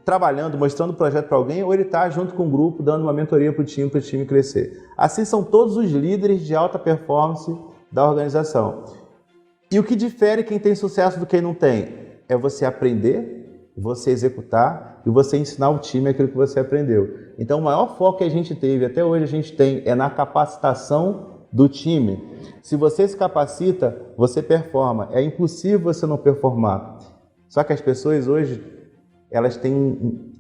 trabalhando, mostrando o projeto para alguém, ou ele está junto com o grupo, dando uma mentoria para o time crescer. Assim são todos os líderes de alta performance da organização. E o que difere quem tem sucesso do quem não tem? É você aprender, você executar e você ensinar o time aquilo que você aprendeu. Então o maior foco que a gente teve, até hoje a gente tem, é na capacitação do time. Se você se capacita, você performa. É impossível você não performar. Só que as pessoas hoje, elas têm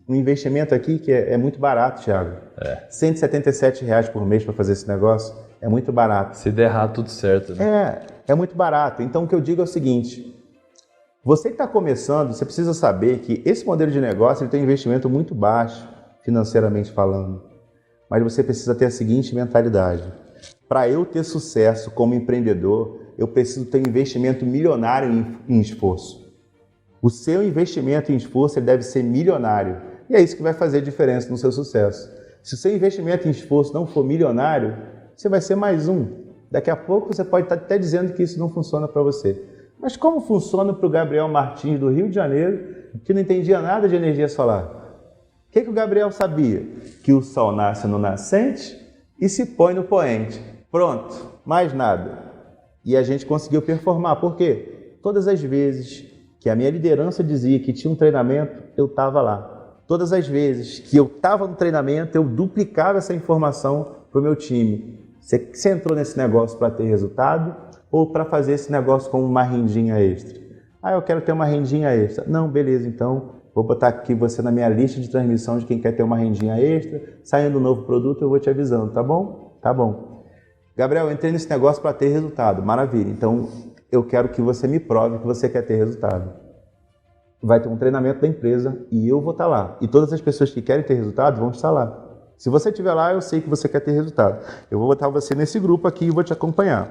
um investimento aqui que é muito barato, Thiago. R$ 177 por mês para fazer esse negócio. É muito barato. Se der errado, tudo certo, né? É muito barato. Então, o que eu digo é o seguinte. Você que está começando, você precisa saber que esse modelo de negócio ele tem um investimento muito baixo, financeiramente falando. Mas você precisa ter a seguinte mentalidade. Para eu ter sucesso como empreendedor, eu preciso ter um investimento milionário em esforço. O seu investimento em esforço ele deve ser milionário. E é isso que vai fazer diferença no seu sucesso. Se o seu investimento em esforço não for milionário, você vai ser mais um. Daqui a pouco você pode estar até dizendo que isso não funciona para você. Mas como funciona para o Gabriel Martins do Rio de Janeiro, que não entendia nada de energia solar? O que o Gabriel sabia? Que o sol nasce no nascente e se põe no poente. Pronto, mais nada. E a gente conseguiu performar. Por quê? Todas as vezes que a minha liderança dizia que tinha um treinamento, eu estava lá. Todas as vezes que eu estava no treinamento, eu duplicava essa informação para o meu time. Você entrou nesse negócio para ter resultado ou para fazer esse negócio com uma rendinha extra? Ah, eu quero ter uma rendinha extra. Não, beleza, então vou botar aqui você na minha lista de transmissão de quem quer ter uma rendinha extra. Saindo um novo produto, eu vou te avisando, tá bom? Tá bom. Gabriel, eu entrei nesse negócio para ter resultado. Maravilha. Então, eu quero que você me prove que você quer ter resultado. Vai ter um treinamento da empresa e eu vou estar lá. E todas as pessoas que querem ter resultado vão estar lá. Se você estiver lá, eu sei que você quer ter resultado. Eu vou botar você nesse grupo aqui e vou te acompanhar.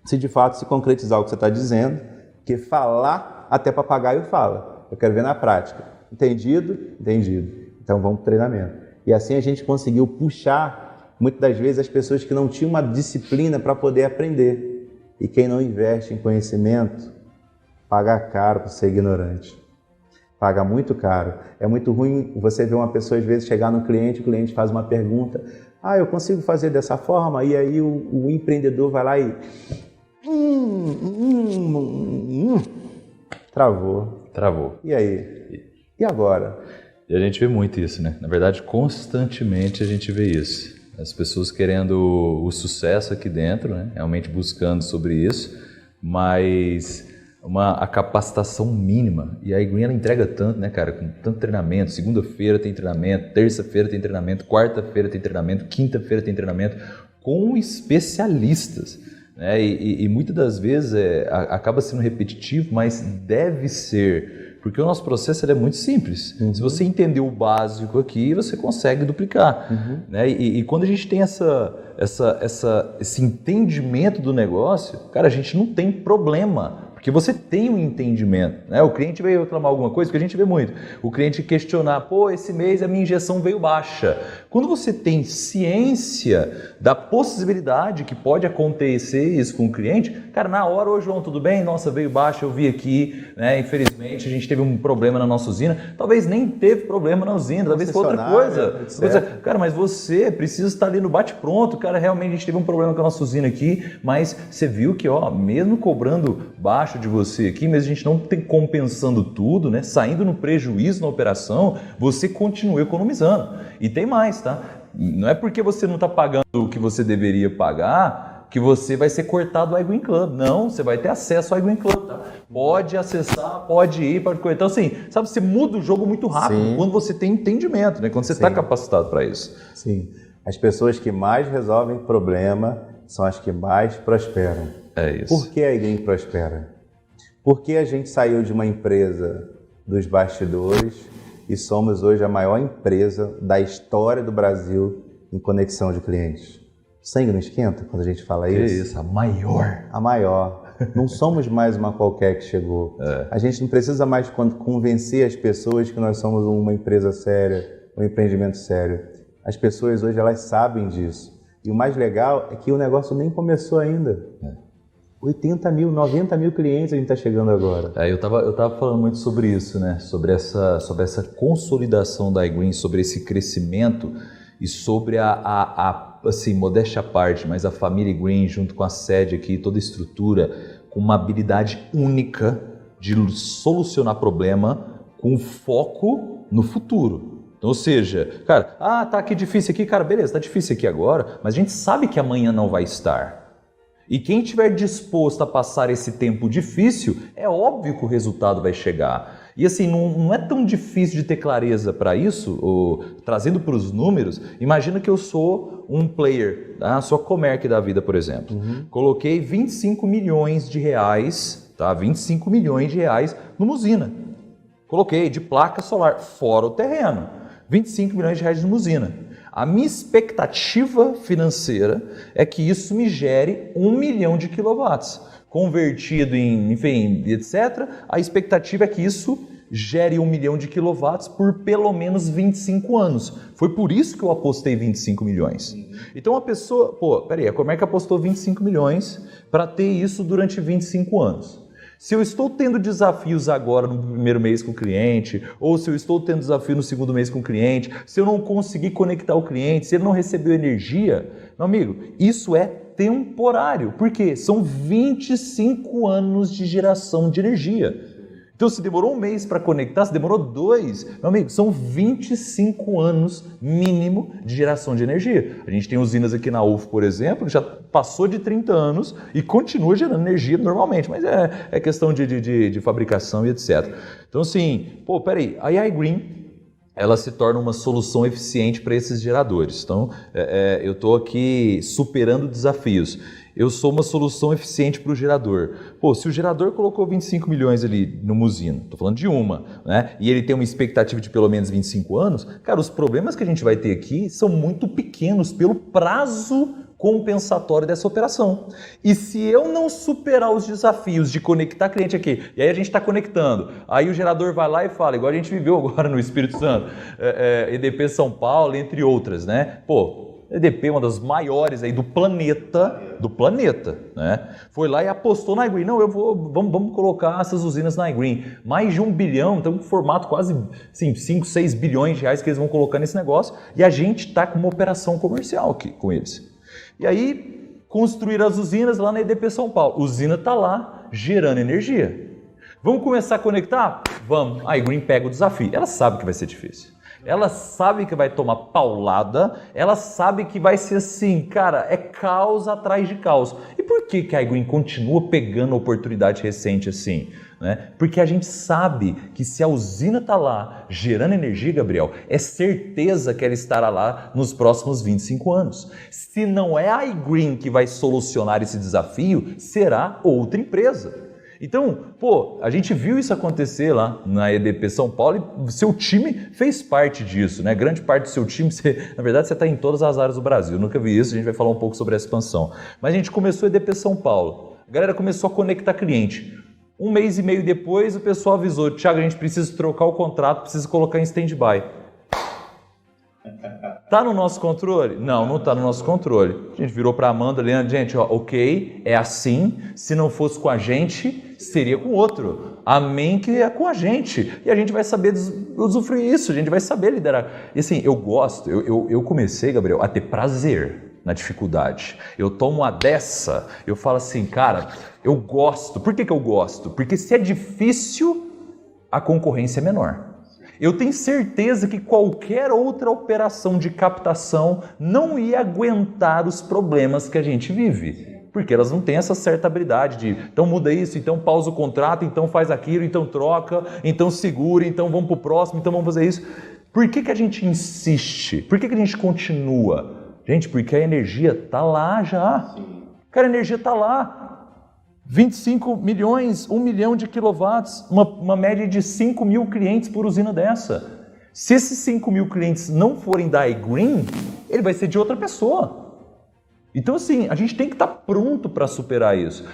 Se de fato se concretizar o que você está dizendo, que falar até papagaio fala. Eu quero ver na prática. Entendido? Entendido. Então vamos para o treinamento. E assim a gente conseguiu puxar, muitas das vezes, as pessoas que não tinham uma disciplina para poder aprender. E quem não investe em conhecimento, paga caro por ser ignorante. Paga muito caro. É muito ruim você ver uma pessoa, às vezes, chegar no cliente, o cliente faz uma pergunta. Ah, eu consigo fazer dessa forma? E aí o empreendedor vai lá e... Travou. E aí? E agora? E a gente vê muito isso, né? Na verdade, constantemente a gente vê isso. As pessoas querendo o sucesso aqui dentro, né? Realmente buscando sobre isso, mas a capacitação mínima. E a iGreen, ela entrega tanto, né, cara? Com tanto treinamento. Segunda-feira tem treinamento, terça-feira tem treinamento, quarta-feira tem treinamento, quinta-feira tem treinamento com especialistas. Né? E muitas das vezes acaba sendo repetitivo, mas deve ser, porque o nosso processo é muito simples. Se você entender o básico aqui, você consegue duplicar. Né? E quando a gente tem esse entendimento do negócio, cara, a gente não tem problema. Porque você tem um entendimento, né? O cliente veio reclamar alguma coisa, que a gente vê muito. O cliente questionar, pô, esse mês a minha injeção veio baixa. Quando você tem ciência da possibilidade que pode acontecer isso com o cliente, cara, na hora, ô João, tudo bem? Nossa, veio baixa, eu vi aqui, né? Infelizmente a gente teve um problema na nossa usina. Talvez nem teve problema na usina, talvez foi outra coisa. Cara, mas você precisa estar ali no bate-pronto, cara, realmente a gente teve um problema com a nossa usina aqui, mas você viu que, ó, mesmo cobrando baixo de você aqui, mas a gente não tem compensando tudo, né? Saindo no prejuízo na operação, você continua economizando. E tem mais, tá? Não é porque você não está pagando o que você deveria pagar que você vai ser cortado do iGreen Club. Não, você vai ter acesso ao iGreen Club, tá? Pode acessar, pode ir, pode cortar. Então, assim, sabe, você muda o jogo muito rápido quando você tem entendimento, né? Quando você está capacitado para isso. Sim. As pessoas que mais resolvem problema são as que mais prosperam. É isso. Por que a iGreen prospera? Porque a gente saiu de uma empresa dos bastidores e somos hoje a maior empresa da história do Brasil em conexão de clientes. Sangue não esquenta quando a gente fala isso? Que isso, a maior. A maior. Não somos mais uma qualquer que chegou. A gente não precisa mais convencer as pessoas que nós somos uma empresa séria, um empreendimento sério. As pessoas hoje, elas sabem disso. E o mais legal é que o negócio nem começou ainda. 80 mil, 90 mil clientes a gente está chegando agora. Eu tava falando muito sobre isso, né? Sobre essa consolidação da iGreen, sobre esse crescimento e sobre assim, modéstia à parte, mas a família Green junto com a sede aqui, toda a estrutura, com uma habilidade única de solucionar problema com foco no futuro. Ou seja, cara, tá aqui difícil aqui, cara, beleza, tá difícil aqui agora, mas a gente sabe que amanhã não vai estar. E quem estiver disposto a passar esse tempo difícil, é óbvio que o resultado vai chegar. E assim, não é tão difícil de ter clareza para isso, trazendo para os números. Imagina que eu sou um player, tá? Sou a Comerc da vida, por exemplo. Coloquei 25 milhões de reais, tá? 25 milhões de reais numa usina. Coloquei de placa solar, fora o terreno. 25 milhões de reais numa usina. A minha expectativa financeira é que isso me gere 1 milhão de quilowatts. Convertido em, enfim, etc., a expectativa é que isso gere 1 milhão de quilowatts por pelo menos 25 anos. Foi por isso que eu apostei 25 milhões. Então a pessoa, a Comerc apostou 25 milhões para ter isso durante 25 anos. Se eu estou tendo desafios agora no primeiro mês com o cliente, ou se eu estou tendo desafio no segundo mês com o cliente, se eu não conseguir conectar o cliente, se ele não recebeu energia, meu amigo, isso é temporário. Por quê? São 25 anos de geração de energia. Então, se demorou 1 mês para conectar, se demorou 2, meu amigo, são 25 anos mínimo de geração de energia. A gente tem usinas aqui na UF, por exemplo, que já passou de 30 anos e continua gerando energia normalmente, mas é questão de fabricação e etc. Então, assim, a iGreen, ela se torna uma solução eficiente para esses geradores. Então, eu estou aqui superando desafios. Eu sou uma solução eficiente para o gerador. Se o gerador colocou 25 milhões ali numa usina, estou falando de uma, né? E ele tem uma expectativa de pelo menos 25 anos, cara, os problemas que a gente vai ter aqui são muito pequenos pelo prazo compensatório dessa operação. E se eu não superar os desafios de conectar cliente aqui, e aí a gente está conectando, aí o gerador vai lá e fala, igual a gente viveu agora no Espírito Santo, EDP São Paulo, entre outras, né? EDP, uma das maiores aí do planeta, né? Foi lá e apostou na iGreen. Não, vamos colocar essas usinas na iGreen. Mais de 1 bilhão, então um formato quase 5, 6 bilhões de reais que eles vão colocar nesse negócio, e a gente está com uma operação comercial aqui com eles. E aí, construir as usinas lá na EDP São Paulo. A usina está lá, gerando energia. Vamos começar a conectar? Vamos. A iGreen pega o desafio. Ela sabe que vai ser difícil. Ela sabe que vai tomar paulada, ela sabe que vai ser assim, cara, é caos atrás de caos. E por que a iGreen continua pegando oportunidade recente assim? Né? Porque a gente sabe que se a usina está lá gerando energia, Gabriel, é certeza que ela estará lá nos próximos 25 anos. Se não é a iGreen que vai solucionar esse desafio, será outra empresa. Então, a gente viu isso acontecer lá na EDP São Paulo e seu time fez parte disso, né? Grande parte do seu time, na verdade, você está em todas as áreas do Brasil. Eu nunca vi isso, a gente vai falar um pouco sobre a expansão. Mas a gente começou a EDP São Paulo, a galera começou a conectar cliente. 1 mês e meio depois, o pessoal avisou, Thiago, a gente precisa trocar o contrato, precisa colocar em stand-by. Está no nosso controle? Não está no nosso controle. A gente virou para a Amanda, Leandro, gente, ok, é assim, se não fosse com a gente, seria com outro. Amém que é com a gente. E a gente vai saber usufruir isso, a gente vai saber liderar. E assim, eu gosto, eu comecei, Gabriel, a ter prazer na dificuldade. Eu tomo uma dessa, eu falo assim, cara, eu gosto. Por que eu gosto? Porque se é difícil, a concorrência é menor. Eu tenho certeza que qualquer outra operação de captação não ia aguentar os problemas que a gente vive. Porque elas não têm essa certa habilidade de, então muda isso, então pausa o contrato, então faz aquilo, então troca, então segura, então vamos para o próximo, então vamos fazer isso. Por que a gente insiste? Por que a gente continua? Gente, porque a energia está lá já. Cara, a energia está lá. 25 milhões, 1 milhão de quilowatts, uma média de 5 mil clientes por usina dessa. Se esses 5 mil clientes não forem da iGreen, ele vai ser de outra pessoa. Então assim, a gente tem que estar pronto para superar isso.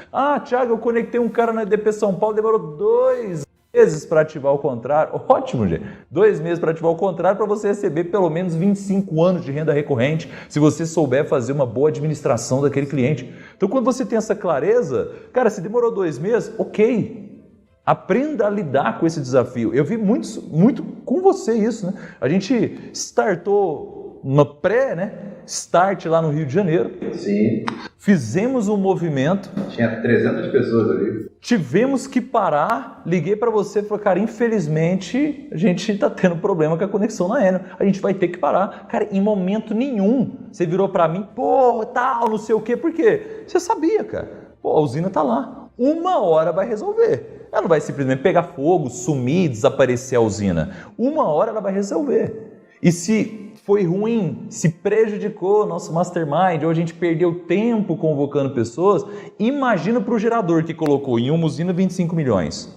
Thiago, eu conectei um cara na EDP São Paulo, demorou 2 meses para ativar o contrato. Ótimo, gente. 2 meses para ativar o contrato para você receber pelo menos 25 anos de renda recorrente, se você souber fazer uma boa administração daquele cliente. Então, quando você tem essa clareza, cara, se demorou 2 meses, ok. Aprenda a lidar com esse desafio. Eu vi muito com você isso, né? A gente startou uma start lá no Rio de Janeiro. Sim. Fizemos um movimento. Tinha 300 pessoas ali. tivemos que parar, liguei para você e falei, cara, infelizmente a gente está tendo problema com a conexão na Enel, a gente vai ter que parar. Cara, em momento nenhum você virou para mim, pô, tal, não sei o quê, por quê? Você sabia, cara, pô, a usina está lá, 1 hora vai resolver. Ela não vai simplesmente pegar fogo, sumir, desaparecer a usina. 1 hora ela vai resolver. E se foi ruim, se prejudicou nosso mastermind, ou a gente perdeu tempo convocando pessoas, imagina para o gerador que colocou em uma usina 25 milhões.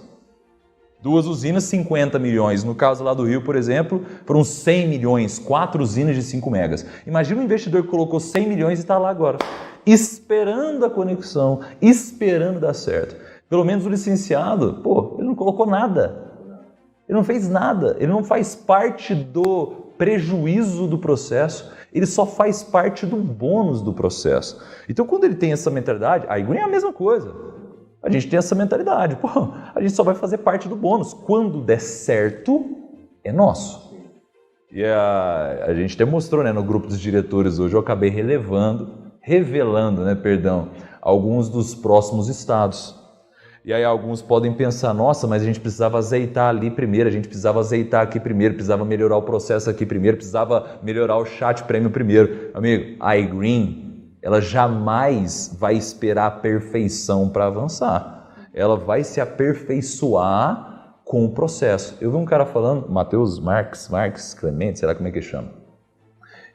2 usinas, 50 milhões. No caso lá do Rio, por exemplo, foram 100 milhões, 4 usinas de 5 megas. Imagina um investidor que colocou 100 milhões e está lá agora, esperando a conexão, esperando dar certo. Pelo menos o licenciado, pô, ele não colocou nada. Ele não fez nada, ele não faz parte do prejuízo do processo, ele só faz parte do bônus do processo. Então, quando ele tem essa mentalidade, a iGreen é a mesma coisa. A gente tem essa mentalidade, pô, a gente só vai fazer parte do bônus. Quando der certo, é nosso. E a gente até mostrou, né, no grupo dos diretores hoje, eu acabei revelando, alguns dos próximos estados. E aí alguns podem pensar, nossa, mas a gente precisava azeitar ali primeiro, a gente precisava azeitar aqui primeiro, precisava melhorar o processo aqui primeiro, precisava melhorar o chat prêmio primeiro. Amigo, a iGreen, ela jamais vai esperar a perfeição para avançar. Ela vai se aperfeiçoar com o processo. Eu vi um cara falando, Matheus Marques Clemente, sei lá como é que ele chama.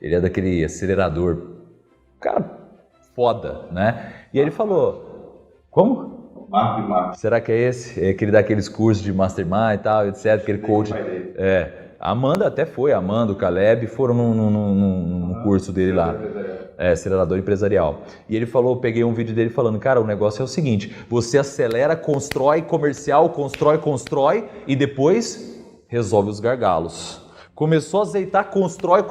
Ele é daquele acelerador, cara foda, né? E aí ele falou, como? Marco. Será que é esse? É que ele dá aqueles cursos de mastermind e tal, etc, aquele coach. A Amanda até foi, a Amanda, o Caleb foram num curso dele lá. Acelerador empresarial. E ele falou, peguei um vídeo dele falando, cara, o negócio é o seguinte, você acelera, constrói comercial, constrói e depois resolve os gargalos. Começou a azeitar, constrói,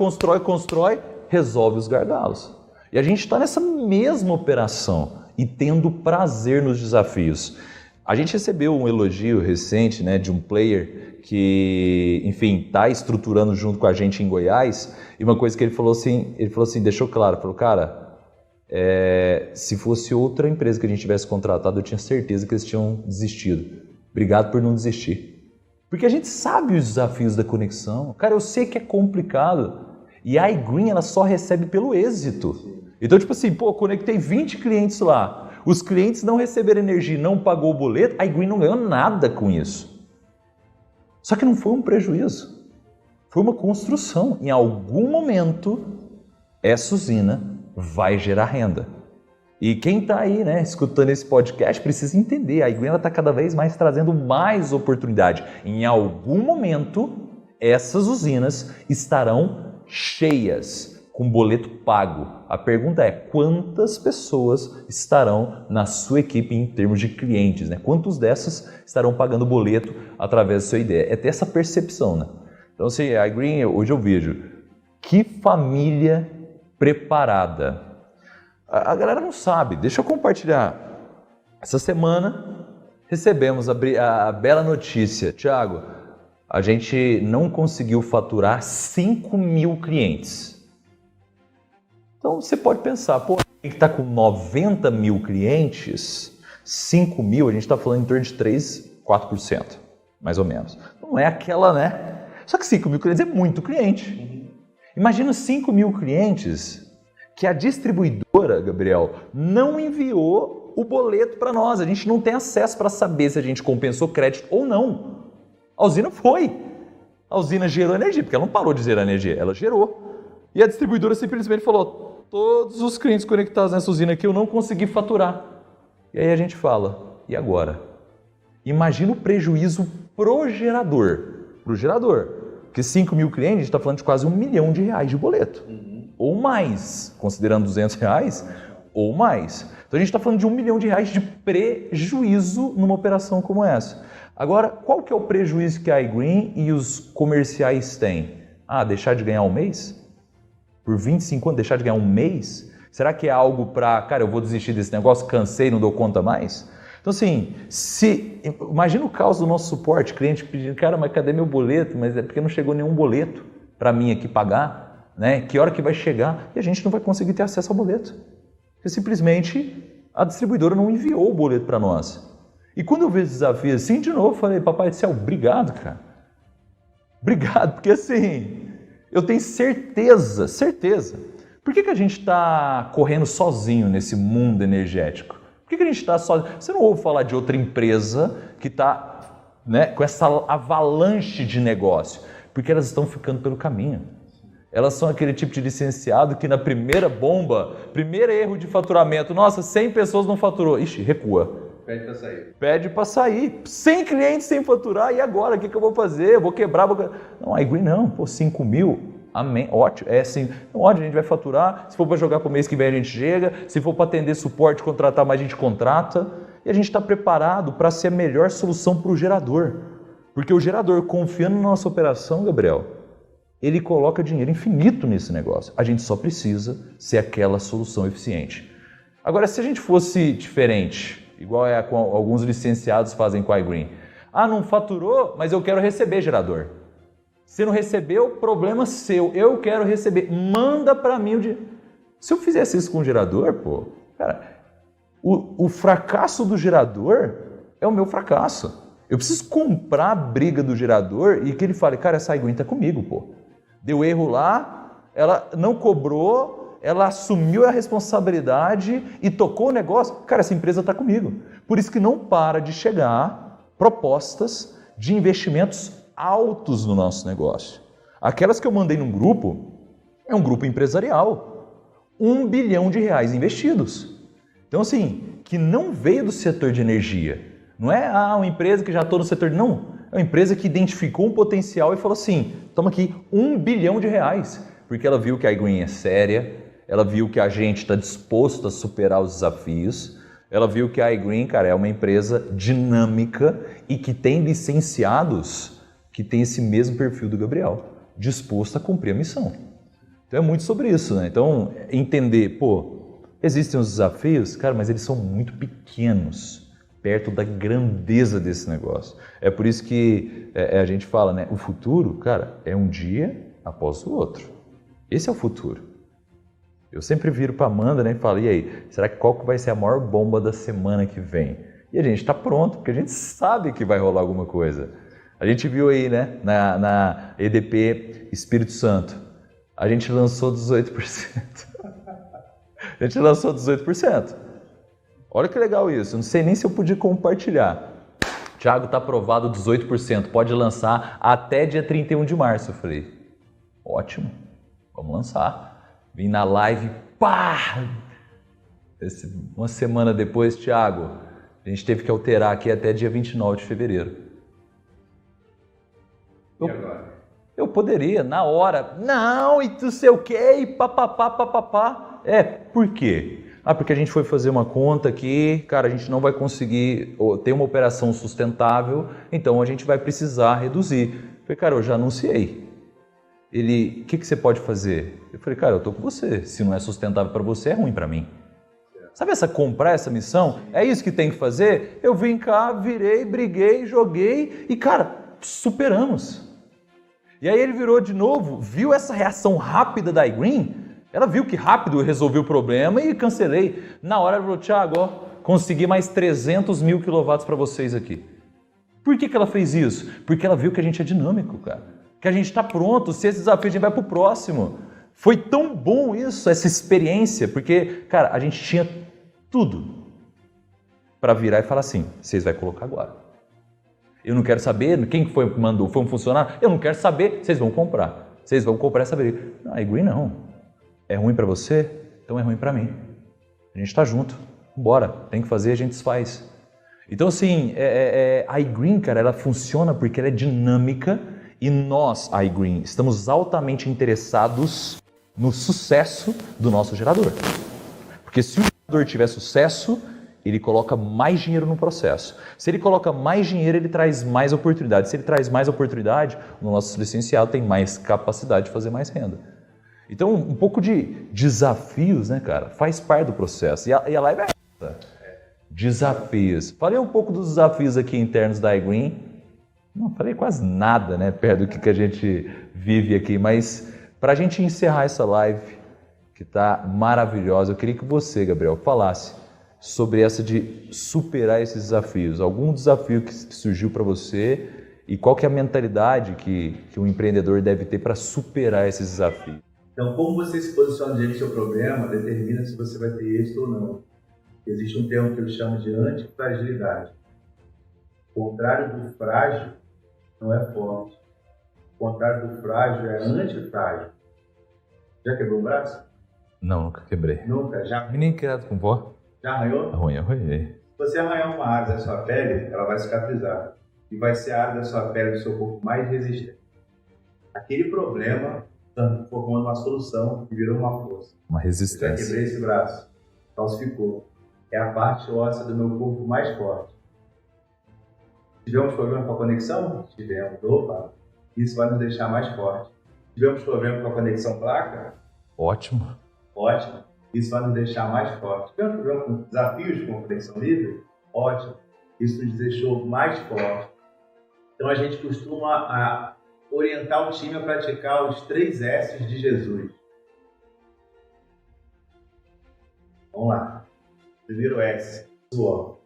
resolve os gargalos. E a gente está nessa mesma operação e tendo prazer nos desafios. A gente recebeu um elogio recente, né, de um player que, enfim, está estruturando junto com a gente em Goiás, e uma coisa que ele falou assim, deixou claro, falou, cara, se fosse outra empresa que a gente tivesse contratado, eu tinha certeza que eles tinham desistido. Obrigado por não desistir. Porque a gente sabe os desafios da conexão. Cara, eu sei que é complicado. E a iGreen, ela só recebe pelo êxito. Então, tipo assim, pô, conectei 20 clientes lá. Os clientes não receberam energia, não pagou o boleto, a iGreen não ganhou nada com isso. Só que não foi um prejuízo. Foi uma construção. Em algum momento, essa usina vai gerar renda. E quem está aí, né, escutando esse podcast precisa entender, a iGreen está cada vez mais trazendo mais oportunidade. Em algum momento, essas usinas estarão cheias, com boleto pago. A pergunta é, quantas pessoas estarão na sua equipe em termos de clientes, né? Quantos dessas estarão pagando boleto através da sua ideia? É ter essa percepção, né? Então, assim, a iGreen, hoje eu vejo, que família preparada. A galera não sabe, deixa eu compartilhar. Essa semana recebemos a bela notícia, Thiago, a gente não conseguiu faturar 5 mil clientes. Então você pode pensar, pô, a gente está com 90 mil clientes, 5 mil, a gente está falando em torno de 3, 4%, mais ou menos. Não é aquela, né? Só que 5 mil clientes é muito cliente. Imagina 5 mil clientes que a distribuidora, Gabriel, não enviou o boleto para nós. A gente não tem acesso para saber se a gente compensou crédito ou não. A usina foi. A usina gerou energia, porque ela não parou de gerar energia, ela gerou. E a distribuidora simplesmente falou, todos os clientes conectados nessa usina aqui eu não consegui faturar. E aí a gente fala, e agora? Imagina o prejuízo pro gerador. Porque 5 mil clientes, a gente está falando de quase R$1 milhão de boleto. Ou mais, considerando R$200, ou mais. Então a gente está falando de R$1 milhão de prejuízo numa operação como essa. Agora, qual que é o prejuízo que a iGreen e os comerciais têm? Deixar de ganhar um mês? Por 25 anos, deixar de ganhar um mês? Será que é algo para, cara, eu vou desistir desse negócio, cansei, não dou conta mais? Então assim, imagina o caos do nosso suporte, cliente pedindo, cara, mas cadê meu boleto? Mas é porque não chegou nenhum boleto para mim aqui pagar, né? Que hora que vai chegar? E a gente não vai conseguir ter acesso ao boleto. Porque simplesmente a distribuidora não enviou o boleto para nós. E quando eu vejo esse desafio assim, de novo, eu falei, Papai do Céu, obrigado, cara. Obrigado, porque assim, eu tenho certeza. Por que a gente está correndo sozinho nesse mundo energético? Por que a gente está sozinho? Você não ouve falar de outra empresa que está, né, com essa avalanche de negócio? Porque elas estão ficando pelo caminho. Elas são aquele tipo de licenciado que na primeira bomba, primeiro erro de faturamento, nossa, 100 pessoas não faturou. Ixi, recua. Pede para sair. Pede para sair. 100 clientes sem faturar, e agora? O que eu vou fazer? Eu vou quebrar? Não, a iGreen não. Pô, 5 mil, amém, ótimo. É assim, ótimo, a gente vai faturar. Se for para jogar para o mês que vem, a gente chega. Se for para atender suporte, contratar mais, a gente contrata. E a gente está preparado para ser a melhor solução para o gerador. Porque o gerador, confiando na nossa operação, Gabriel, ele coloca dinheiro infinito nesse negócio. A gente só precisa ser aquela solução eficiente. Agora, se a gente fosse diferente, igual com alguns licenciados fazem com a iGreen. Ah, não faturou, mas eu quero receber gerador. Se não recebeu, problema seu. Eu quero receber. Manda para mim o dinheiro. Se eu fizesse isso com o gerador, pô, cara, o fracasso do gerador é o meu fracasso. Eu preciso comprar a briga do gerador e que ele fale, cara, essa iGreen tá comigo, pô. Deu erro lá, ela não cobrou, ela assumiu a responsabilidade e tocou o negócio. Cara, essa empresa está comigo. Por isso que não para de chegar propostas de investimentos altos no nosso negócio. Aquelas que eu mandei num grupo, é um grupo empresarial. R$1 bilhão investidos. Então assim, que não veio do setor de energia. Não é uma empresa que já estou no setor, não. É uma empresa que identificou um potencial e falou assim, toma aqui R$1 bilhão, porque ela viu que a iGreen é séria, ela viu que a gente está disposto a superar os desafios, ela viu que a iGreen, cara, é uma empresa dinâmica e que tem licenciados que tem esse mesmo perfil do Gabriel, disposto a cumprir a missão. Então é muito sobre isso, né? Então, entender, pô, existem os desafios, cara, mas eles são muito pequenos perto da grandeza desse negócio. É por isso que a gente fala, né? O futuro, cara, é um dia após o outro. Esse é o futuro. Eu sempre viro para a Amanda, né, e falo, e aí, será que qual que vai ser a maior bomba da semana que vem? E a gente está pronto, porque a gente sabe que vai rolar alguma coisa. A gente viu aí, né, na EDP Espírito Santo, a gente lançou 18%. A gente lançou 18%. Olha que legal isso, eu não sei nem se eu podia compartilhar. Thiago, está aprovado 18%, pode lançar até dia 31 de março. Eu falei, ótimo, vamos lançar. Vim na live, pá! Uma semana depois, Thiago, a gente teve que alterar aqui até dia 29 de fevereiro. E agora? Eu poderia, na hora, não, e não sei o quê, e papapá. Por quê? Porque a gente foi fazer uma conta aqui, cara, a gente não vai conseguir ter uma operação sustentável, então a gente vai precisar reduzir. Eu falei, cara, eu já anunciei. Ele, o que você pode fazer? Eu falei, cara, eu tô com você. Se não é sustentável para você, é ruim para mim. Sabe comprar essa missão? É isso que tem que fazer? Eu vim cá, virei, briguei, joguei e, cara, superamos. E aí ele virou de novo, viu essa reação rápida da iGreen. Ela viu que rápido eu resolvi o problema e cancelei. Na hora ela falou, Thiago, ó, consegui mais 300 mil quilowatts para vocês aqui. Por que ela fez isso? Porque ela viu que a gente é dinâmico, cara. Que a gente está pronto, se esse desafio a gente vai para o próximo. Foi tão bom isso, essa experiência, porque, cara, a gente tinha tudo para virar e falar assim, vocês vão colocar agora. Eu não quero saber quem foi que mandou, foi um funcionário? Eu não quero saber, vocês vão comprar. Vocês vão comprar essa briga. Não, a iGreen não. É ruim para você? Então é ruim para mim. A gente está junto. Bora, tem que fazer, a gente desfaz. Então assim, a iGreen, cara, ela funciona porque ela é dinâmica e nós, a iGreen, estamos altamente interessados no sucesso do nosso gerador. Porque se o gerador tiver sucesso, ele coloca mais dinheiro no processo. Se ele coloca mais dinheiro, ele traz mais oportunidade. Se ele traz mais oportunidade, o nosso licenciado tem mais capacidade de fazer mais renda. Então, um pouco de desafios, né, cara, faz parte do processo. E a live é essa. Desafios. Falei um pouco dos desafios aqui internos da iGreen. Não falei quase nada, né, perto do que a gente vive aqui. Mas, para a gente encerrar essa live, que está maravilhosa, eu queria que você, Gabriel, falasse sobre essa de superar esses desafios. Algum desafio que surgiu para você e qual que é a mentalidade que um empreendedor deve ter para superar esses desafios? Então, como você se posiciona diante do seu problema determina se você vai ter êxito ou não. Existe um termo que eu chamo de antifragilidade. O contrário do frágil não é forte. O contrário do frágil é antifrágil. Já quebrou o braço? Não, nunca quebrei. Nunca? Já? Menino criado com vó? Já arranhou? Arranhei. Se você arranhar uma área da sua pele, ela vai cicatrizar. E vai ser a área da sua pele, do seu corpo, mais resistente. Aquele problema formou uma solução que virou uma força. Uma Eu já resistência. quebrei esse braço. Calcificou. É a parte óssea do meu corpo mais forte. Tivemos problema com a conexão? Tivemos. Opa! Isso vai nos deixar mais forte. Tivemos problema com a conexão placa? Ótimo. Ótimo. Isso vai nos deixar mais forte. Tivemos problema com desafios com a conexão livre? Ótimo. Isso nos deixou mais forte. Então a gente costuma orientar o time a praticar os 3 S's de Jesus. Vamos lá. Primeiro S, suor.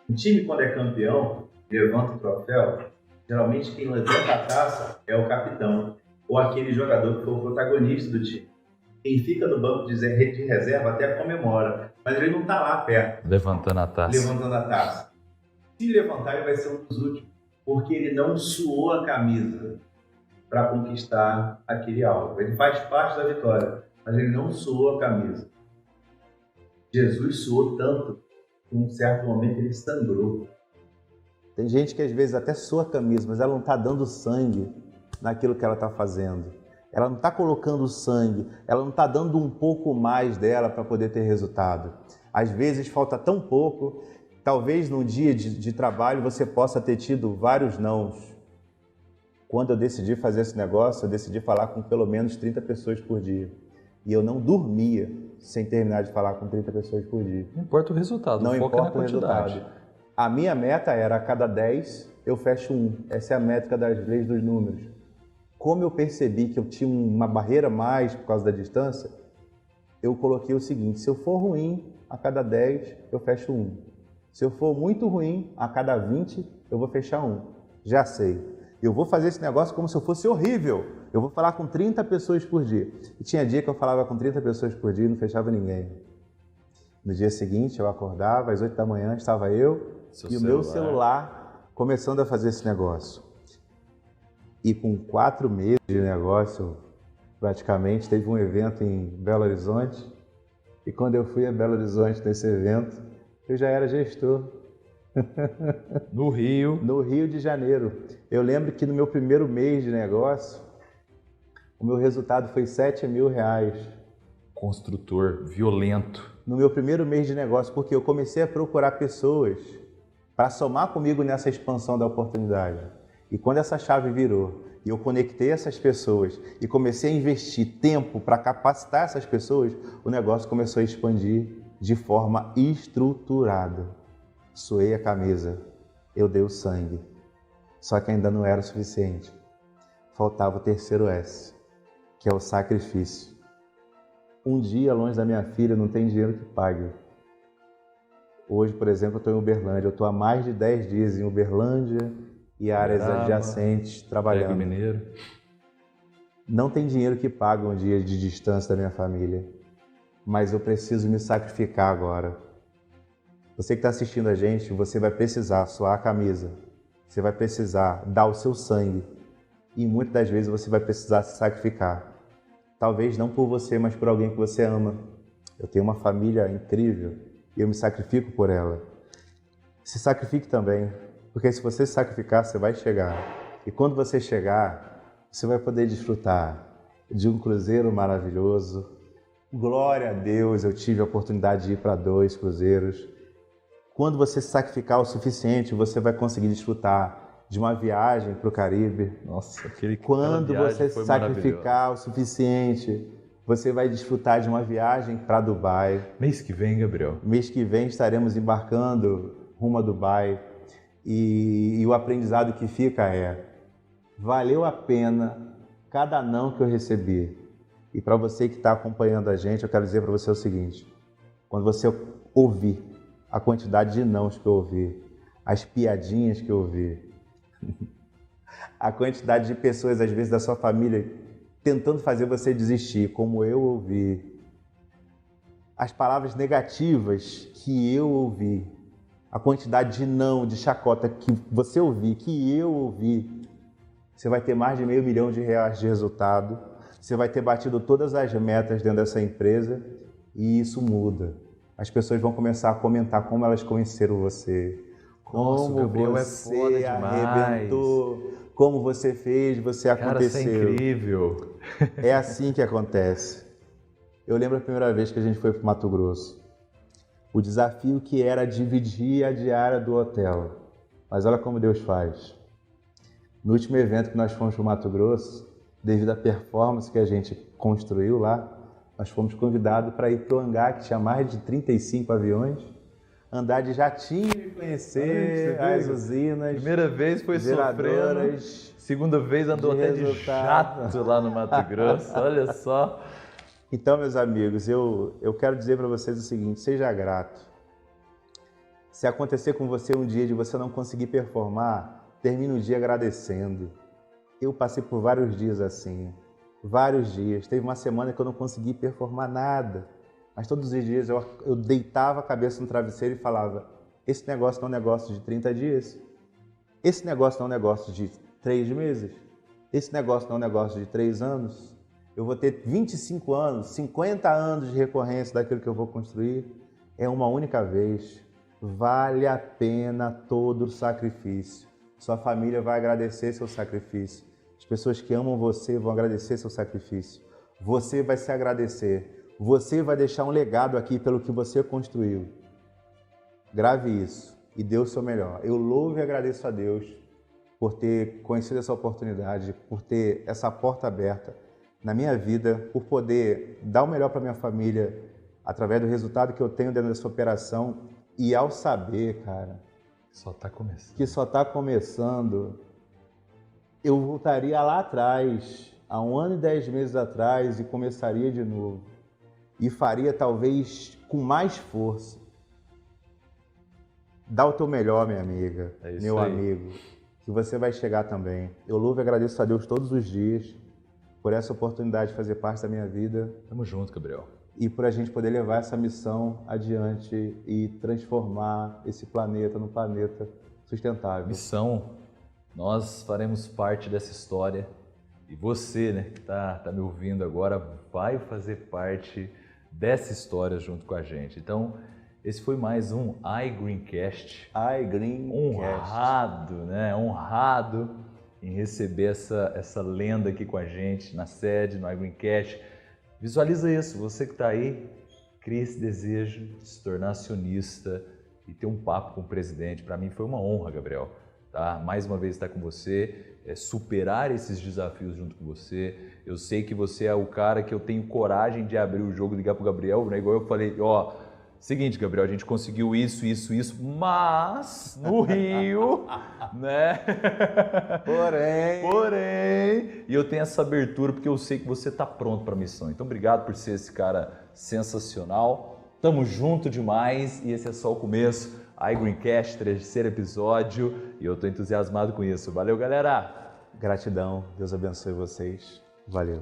O time, quando é campeão, levanta o troféu, geralmente quem levanta a taça é o capitão, ou aquele jogador que foi o protagonista do time. Quem fica no banco de reserva até comemora, mas ele não está lá perto, Levantando a taça. levantando a taça. Se levantar, ele vai ser um dos últimos, porque ele não suou a camisa para conquistar aquele alvo. Ele faz parte da vitória, mas ele não suou a camisa. Jesus suou tanto que em um certo momento ele sangrou. Tem gente que às vezes até sua a camisa, mas ela não está dando sangue naquilo que ela está fazendo. Ela não está colocando sangue, ela não está dando um pouco mais dela para poder ter resultado. Às vezes falta tão pouco, talvez num dia de trabalho você possa ter tido vários nãos. Quando eu decidi fazer esse negócio, eu decidi falar com pelo menos 30 pessoas por dia. E eu não dormia sem terminar de falar com 30 pessoas por dia. Não importa o resultado, Não o foco é na importa o quantidade. resultado. A minha meta era, a cada 10, eu fecho 1. Essa é a métrica das leis dos números. Como eu percebi que eu tinha uma barreira mais por causa da distância, eu coloquei o seguinte: se eu for ruim, a cada 10, eu fecho 1. Se eu for muito ruim, a cada 20, eu vou fechar 1. Já sei. Eu vou fazer esse negócio como se eu fosse horrível. Eu vou falar com 30 pessoas por dia. E tinha dia que eu falava com 30 pessoas por dia e não fechava ninguém. No dia seguinte, eu acordava, às 8 da manhã, estava eu e o meu celular começando a fazer esse negócio. E com 4 meses de negócio, praticamente, teve um evento em Belo Horizonte. E quando eu fui a Belo Horizonte nesse evento, eu já era gestor. No Rio. No Rio de Janeiro. Eu lembro que no meu primeiro mês de negócio, o meu resultado foi R$7 mil. Construtor violento. No meu primeiro mês de negócio, porque eu comecei a procurar pessoas para somar comigo nessa expansão da oportunidade. E quando essa chave virou e eu conectei essas pessoas e comecei a investir tempo para capacitar essas pessoas, o negócio começou a expandir de forma estruturada. Suei a camisa, eu dei o sangue, só que ainda não era o suficiente. Faltava o terceiro S, que é o sacrifício. Um dia longe da minha filha não tem dinheiro que pague. Hoje, por exemplo, eu estou em Uberlândia, eu estou há mais de 10 dias em Uberlândia e áreas adjacentes trabalhando. Mineiro. Não tem dinheiro que pague um dia de distância da minha família, mas eu preciso me sacrificar agora. Você que está assistindo a gente, você vai precisar suar a camisa, você vai precisar dar o seu sangue e muitas das vezes você vai precisar se sacrificar. Talvez não por você, mas por alguém que você ama. Eu tenho uma família incrível e eu me sacrifico por ela. Se sacrifique também, porque se você se sacrificar, você vai chegar. E quando você chegar, você vai poder desfrutar de um cruzeiro maravilhoso. Glória a Deus, eu tive a oportunidade de ir para 2 cruzeiros. Quando você se sacrificar o suficiente, você vai conseguir desfrutar de uma viagem para o Caribe. Nossa, Quando você se sacrificar o suficiente, você vai desfrutar de uma viagem para Dubai. Mês que vem, Gabriel. Mês que vem estaremos embarcando rumo a Dubai. E o aprendizado que fica é: valeu a pena cada não que eu recebi. E para você que está acompanhando a gente, eu quero dizer para você o seguinte: quando você ouvir a quantidade de nãos que eu ouvi, as piadinhas que eu ouvi, a quantidade de pessoas, às vezes, da sua família tentando fazer você desistir, como eu ouvi, as palavras negativas que eu ouvi, a quantidade de não, de chacota que você ouvi, que eu ouvi, você vai ter mais de R$500 mil de resultado, você vai ter batido todas as metas dentro dessa empresa e isso muda. As pessoas vão começar a comentar como elas conheceram você, como Gabriel você arrebentou, como você fez, você aconteceu. Cara, isso é incrível. É assim que acontece. Eu lembro a primeira vez que a gente foi para o Mato Grosso. O desafio que era dividir a diária do hotel. Mas olha como Deus faz. No último evento que nós fomos para o Mato Grosso, devido à performance que a gente construiu lá, nós fomos convidados para ir para o hangar, que tinha mais de 35 aviões, andar de jatinho e conhecer as usinas. Primeira vez foi sofrendo, segunda vez andou até de jato lá no Mato Grosso, olha só. Então, meus amigos, eu quero dizer para vocês o seguinte, seja grato. Se acontecer com você um dia de você não conseguir performar, termine o dia agradecendo. Eu passei por vários dias assim, vários dias. Teve uma semana que eu não consegui performar nada, mas todos os dias eu deitava a cabeça no travesseiro e falava, esse negócio não é um negócio de 30 dias, esse negócio não é um negócio de 3 meses, esse negócio não é um negócio de 3 anos. Eu vou ter 25 anos, 50 anos de recorrência daquilo que eu vou construir. É uma única vez. Vale a pena todo o sacrifício. Sua família vai agradecer seu sacrifício. As pessoas que amam você vão agradecer seu sacrifício. Você vai se agradecer. Você vai deixar um legado aqui pelo que você construiu. Grave isso e dê o seu melhor. Eu louvo e agradeço a Deus por ter conhecido essa oportunidade, por ter essa porta aberta na minha vida, por poder dar o melhor para minha família através do resultado que eu tenho dentro dessa operação e ao saber, cara, que só está começando, eu voltaria lá atrás, há 1 ano e 10 meses atrás e começaria de novo e faria talvez com mais força. Dá o teu melhor, minha amiga, meu amigo, que você vai chegar também. Eu louvo e agradeço a Deus todos os dias por essa oportunidade de fazer parte da minha vida. Tamo junto, Gabriel. E por a gente poder levar essa missão adiante e transformar esse planeta num planeta sustentável. Missão, nós faremos parte dessa história e você, né, que tá me ouvindo agora, vai fazer parte dessa história junto com a gente. Então, esse foi mais um iGreencast. Honrado, né? Honrado em receber essa lenda aqui com a gente na sede, no iGreencast. Visualiza isso, você que está aí, cria esse desejo de se tornar acionista e ter um papo com o presidente. Para mim foi uma honra, Gabriel, tá? Mais uma vez estar com você, superar esses desafios junto com você. Eu sei que você é o cara que eu tenho coragem de abrir o jogo, ligar para o Gabriel, né? Igual eu falei, seguinte, Gabriel, a gente conseguiu isso, mas no Rio, né? Porém, e eu tenho essa abertura porque eu sei que você está pronto para a missão. Então, obrigado por ser esse cara sensacional. Tamo junto demais e esse é só o começo. iGreencast, 3º episódio e eu tô entusiasmado com isso. Valeu, galera! Gratidão, Deus abençoe vocês. Valeu.